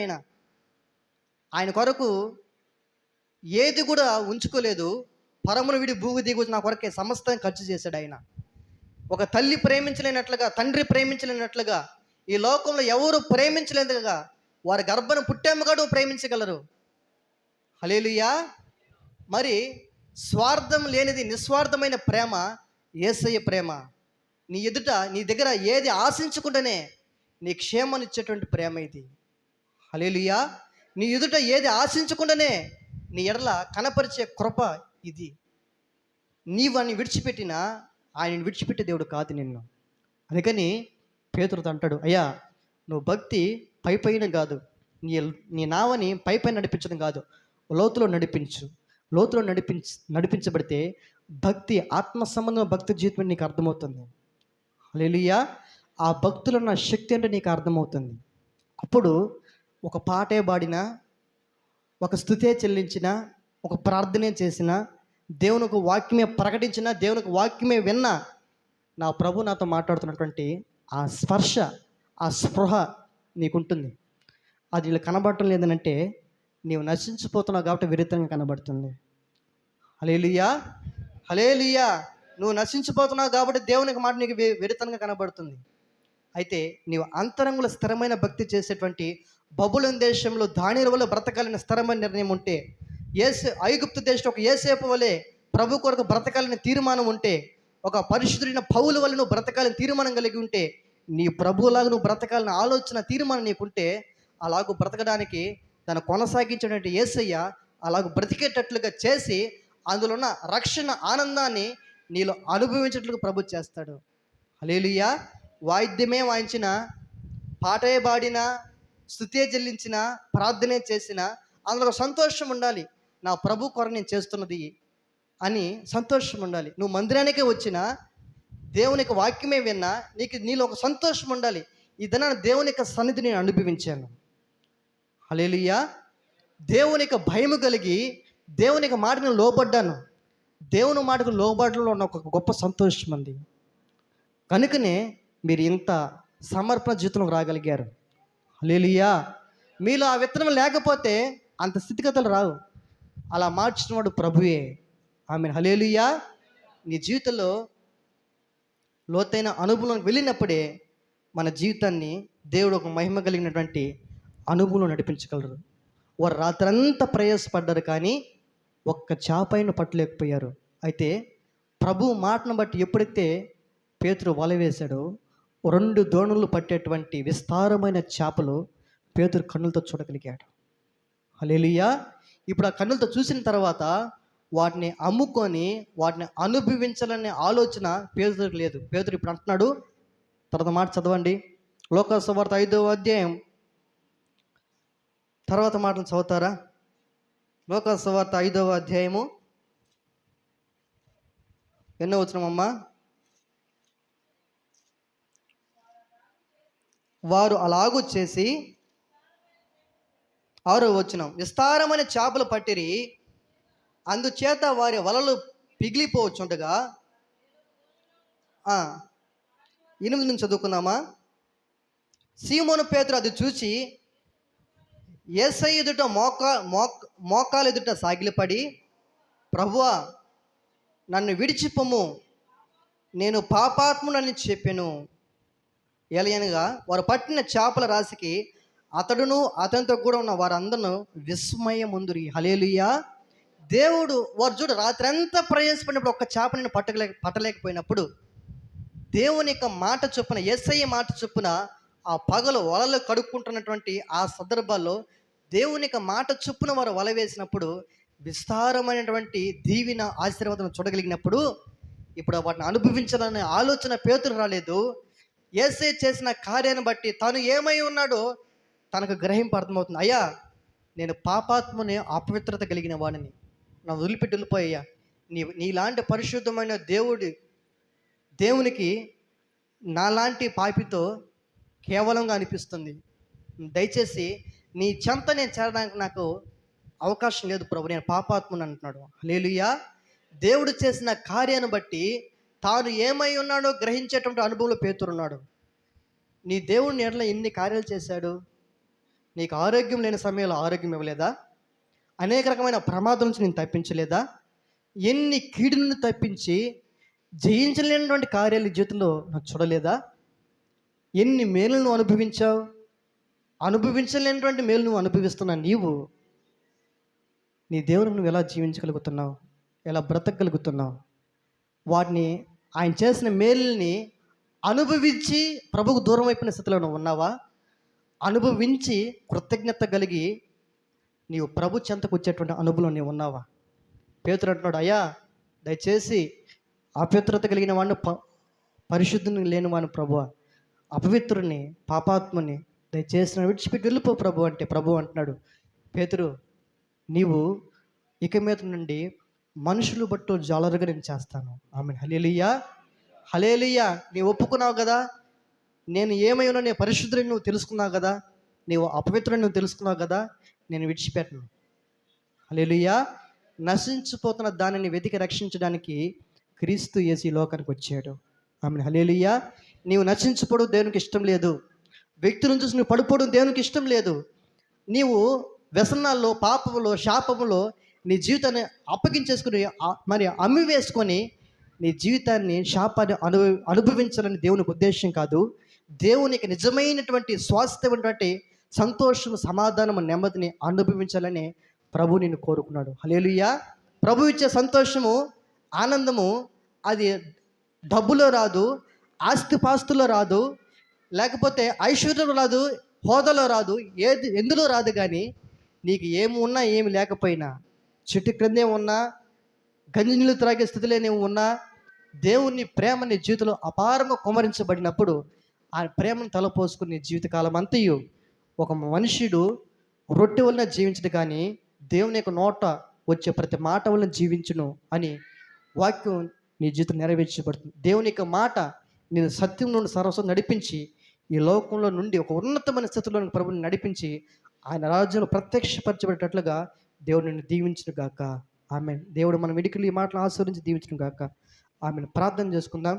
ఆయన కొరకు ఏది కూడా ఉంచుకోలేదు. పరమును విడి భూమి దిగు నా కొరకే సమస్తాన్ని ఖర్చు చేశాడు ఆయన. ఒక తల్లి ప్రేమించలేనట్లుగా, తండ్రి ప్రేమించలేనట్లుగా, ఈ లోకంలో ఎవరు ప్రేమించలేదుగా వారి గర్భను పుట్టేమ్మగాడు ప్రేమించగలరు. హల్లెలూయా. మరి స్వార్థం లేనిది నిస్వార్థమైన ప్రేమ యేసయ్య ప్రేమ. నీ దగ్గర ఏది ఆశించకుండానే నీ క్షేమాన్ని ఇచ్చేటువంటి ప్రేమ ఇది. హల్లెలూయా. నీ ఎదుట ఏది ఆశించకుండానే నీ ఎడల కనపరిచే కృప ఇది. నీవు అని విడిచిపెట్టినా ఆయన విడిచిపెట్టే దేవుడు కాదు నిన్ను. అందుకని పేతురుతో అంటాడు, అయ్యా నువ్వు భక్తి పైన కాదు, నీ నావని పైపైన నడిపించడం కాదు, లోతులో నడిపించబడితే భక్తి, ఆత్మ సంబంధం భక్తి జీవితం నీకు అర్థమవుతుంది. హల్లెలూయా. ఆ భక్తులు ఉన్న శక్తి అంటే నీకు అర్థమవుతుంది. అప్పుడు ఒక పాటే పాడినా, ఒక స్తుతే చెల్లించినా, ఒక ప్రార్థనే చేసినా, దేవునికి వాక్యమే ప్రకటించినా, దేవునికి వాక్యమే విన్నా, నా ప్రభు నాతో మాట్లాడుతున్నటువంటి ఆ స్పర్శ, ఆ స్పృహ నీకుంటుంది. అది ఇలా కనబడటం లేదనంటే నీవు నశించిపోతున్నావు కాబట్టి విరుద్ధంగా కనబడుతుంది. హల్లెలూయా. హల్లెలూయా. నువ్వు నశించిపోతున్నావు కాబట్టి దేవునికి మాట నీకు విరుద్ధంగా కనబడుతుంది. అయితే నీవు అంతరంగంలో స్థిరమైన భక్తి చేసేటువంటి బబులోను దేశంలో దానియేలు వల్ల బ్రతకాలని స్థిరమైన నిర్ణయం ఉంటే, ఐగుప్తు దేశంలో ఒక యోసేపు వలె ప్రభు కొరకు బ్రతకాలని తీర్మానం ఉంటే, ఒక పరిశుద్ధుడైన పౌలు వల్ల నువ్వు బ్రతకాలని తీర్మానం కలిగి ఉంటే, నీ ప్రభువులాగా నువ్వు బ్రతకాలని ఆలోచన, తీర్మానం నీకుంటే, అలాగూ బ్రతకడానికి దాన్ని కొనసాగించినటువంటి యేసయ్య అలాగూ బ్రతికేటట్లుగా చేసి అందులో ఉన్న రక్షణ ఆనందాన్ని నీలో అనుభవించేట్లుగా ప్రభు చేస్తాడు. హల్లెలూయా. వాయిద్యమే వాయించిన, పాటే పాడిన, స్తుతే చెల్లించిన, ప్రార్థనే చేసిన అందులో సంతోషం ఉండాలి. నా ప్రభు కొరకు నేను చేస్తున్నది అని సంతోషం ఉండాలి. నువ్వు మందిరానికే వచ్చినా, దేవునికి వాక్యమే విన్నా, నీలో ఒక సంతోషం ఉండాలి. ఈ దినాన దేవుని యొక్క సన్నిధిని నేను అనుభవించాను. హల్లెలూయా. దేవుని యొక్క భయము కలిగి దేవుని యొక్క మాటను లోబడ్డాను. దేవుని మాటకు లోబడలో ఉన్న ఒక గొప్ప సంతోషం అండి. కనుకనే మీరు ఇంత సమర్పణ జీవితంలో రాగలిగారు. హల్లెలూయా. మీలో ఆ విత్తనం లేకపోతే అంత స్థితిగతులు రావు. అలా మార్చినవాడు ప్రభువే. ఆమేన్. హల్లెలూయా. నీ జీవితంలో లోతైన అనుభవంలోకి వెళ్ళినప్పుడే మన జీవితాన్ని దేవుడు ఒక మహిమ కలిగినటువంటి అనుభవంలో నడిపించగలరు. వారు రాత్రంతా ప్రయాసపడ్డారు కానీ ఒక్క చేపైన పట్టలేకపోయారు. అయితే ప్రభు మాటను బట్టి ఎప్పుడైతే పేతురు వల వేశాడో 2 దోణులు పట్టేటువంటి విస్తారమైన చేపలు పేతురు కన్నులతో చూడగలిగాడు. హల్లెలూయా. ఇప్పుడు ఆ కన్నులతో చూసిన తర్వాత వాటిని అమ్ముకొని వాటిని అనుభవించాలనే ఆలోచన పేతురుకు లేదు. పేతురు ఇప్పుడు అంటున్నాడు, తర్వాత మాట చదవండి. లోకా సువార్త 5వ అధ్యాయం తర్వాత మాటలు చదువుతారా? లోకా సువార్త 5వ అధ్యాయము ఎన్నో వచనమమ్మా? వారు అలాగూ చేసి 6వ వచనం, విస్తారమైన చేపలు పట్టిరి, అందుచేత వారి వలలు పిగిలిపోవచ్చుండగా 8 నుంచి చదువుకుందామా? సీమోను పేతురు అది చూచి యేసయ్య ఎదుట మోకాలు ఎదుట సాగిలపడి, ప్రభువా నన్ను విడిచిపొమ్ము, నేను పాపాత్ముడని చెప్పెను. ఎలయనగా వారు పట్టిన చేపల రాశికి అతడును అతనితో కూడా ఉన్న వారందరూ విస్మయముందురి. హల్లెలూయా. దేవుడు వారు చూడు రాత్రంతా ప్రయాసపడినప్పుడు ఒక్క చేప నేను పట్టలేకపోయినప్పుడు దేవుని యొక్క మాట చొప్పున, యేసయ్య మాట చొప్పున ఆ పగలు వలలు కడుక్కుంటున్నటువంటి ఆ సందర్భాల్లో దేవుని యొక్క మాట చొప్పున వారు వల వేసినప్పుడు విస్తారమైనటువంటి దీవెన ఆశీర్వాదం చూడగలిగినప్పుడు ఇప్పుడు వాటిని అనుభవించాలనే ఆలోచన పేతురు రాలేదు. యేసయ్య చేసిన కార్యాన్ని బట్టి తాను ఏమై ఉన్నాడో తనకు గ్రహింపు అర్థమవుతుంది. అయ్యా నేను పాపాత్మని, అపవిత్రత కలిగిన వాడిని, నా వదిలిపెట్టి వెళ్ళిపోయ్యా. నీలాంటి పరిశుద్ధమైన దేవునికి నాలాంటి పాపితో కేవలంగా అనిపిస్తుంది. దయచేసి నీ చెంత నేను చేరడానికి నాకు అవకాశం లేదు ప్రభు, నేను పాపాత్మని అంటున్నాడు. హల్లెలూయా. దేవుడు చేసిన కార్యాన్ని బట్టి తాను ఏమై ఉన్నాడో గ్రహించేటువంటి అనుభవంలో పేతురున్నాడు. నీ దేవుడిని ఎట్లా ఎన్ని కార్యాలు చేశాడు? నీకు ఆరోగ్యం లేని సమయంలో ఆరోగ్యం ఇవ్వలేదా? అనేక రకమైన ప్రమాదం నుంచి నేను తప్పించలేదా? ఎన్ని కీడులను తప్పించి జయించలేనటువంటి కార్యాలు జీవితంలో నాకు చూడలేదా? ఎన్ని మేలు నువ్వు అనుభవించావు? అనుభవించలేనటువంటి మేలు నువ్వు అనుభవిస్తున్నా నీవు నీ దేవుని నువ్వు ఎలా జీవించగలుగుతున్నావు? ఎలా బ్రతకగలుగుతున్నావు? వాటిని ఆయన చేసిన మేలుని అనుభవించి ప్రభుకు దూరం అయిపోయిన స్థితిలో నువ్వు ఉన్నావా? అనుభవించి కృతజ్ఞత కలిగి నీవు ప్రభు చెంతకు వచ్చేటువంటి అనుభవం నీవు ఉన్నావా? పేతురు అంటున్నాడు, అయ్యా దయచేసి అపవిత్రత కలిగిన వాడిని, పరిశుద్ధుని లేని వాడిని ప్రభువా, అపవిత్రుని, పాపాత్ముని దయచేసి విడిచిపెట్టి వెళ్ళిపో ప్రభు అంటే ప్రభు అంటున్నాడు, పేతురు నీవు ఇక మీద నుండి మనుషులు బట్టు జాలరుగా నేను చేస్తాను. ఆమేన్. హల్లెలూయా. హల్లెలూయా. నీవు ఒప్పుకున్నావు కదా, నేను ఏమై ఉన్నా నేను పరిశుద్ధుని నువ్వు తెలుసుకున్నావు కదా, నీవు అపవిత్రుని నువ్వు తెలుసుకున్నావు కదా, నేను విడిచిపెట్టను. హల్లెలూయా. నశించిపోతున్న దానిని వెతికి రక్షించడానికి క్రీస్తు యేసు ఈ లోకానికి వచ్చాడు. ఆమేన్. హల్లెలూయా. నీవు నశించిపోవడం దేవునికి ఇష్టం లేదు. వ్యక్తులను చూసి నువ్వు పడిపోవడం దేవునికి ఇష్టం లేదు. నీవు వ్యసనాల్లో, పాపములో, శాపములో నీ జీవితాన్ని అప్పగించేసుకుని మరి అమ్మి వేసుకొని నీ జీవితాన్ని, శాపాన్ని అనుభవించాలని దేవునికి ఉద్దేశం కాదు. దేవునికి నిజమైనటువంటి స్వాస్థ్యమైనటువంటి సంతోషం, సమాధానము, నెమ్మదిని అనుభవించాలని ప్రభు నిన్ను కోరుకున్నాడు. హల్లెలూయా. ప్రభు ఇచ్చే సంతోషము, ఆనందము అది డబ్బులో రాదు, ఆస్తిపాస్తులో రాదు, లేకపోతే ఐశ్వర్యం రాదు, హోదాలో రాదు, ఎందులో రాదు. కానీ నీకు ఏమి ఉన్నా ఏమి లేకపోయినా, చెట్టు క్రిందే ఉన్నా, గంజి నీళ్ళు త్రాగే స్థితిలో నీవు ఉన్నా, దేవుని ప్రేమ నీ జీవితంలో అపారంగా కుమరించబడినప్పుడు ఆ ప్రేమను తలపోసుకుని నీ జీవితకాలం అంతయు ఒక మనుష్యుడు రొట్టె వలన జీవించడు, కానీ దేవుని యొక్క నోట వచ్చే ప్రతి మాట వలన జీవించును అని వాక్యం నీ జీవితం నెరవేర్చబడుతుంది. దేవుని యొక్క మాట నేను సత్యం నుండి సర్వస్వం నడిపించి ఈ లోకంలో నుండి ఒక ఉన్నతమైన స్థితిలో ప్రభుని నడిపించి ఆయన రాజ్యంలో ప్రత్యక్షపరచబడేటట్లుగా దేవుడు నిన్ను దీవించును గాక. ఆమెన్. దేవుడు మన వెనుకలు ఈ మాటలు ఆశీర్వదించి దీవించును గాక. ఆమెను ప్రార్థన చేసుకుందాం.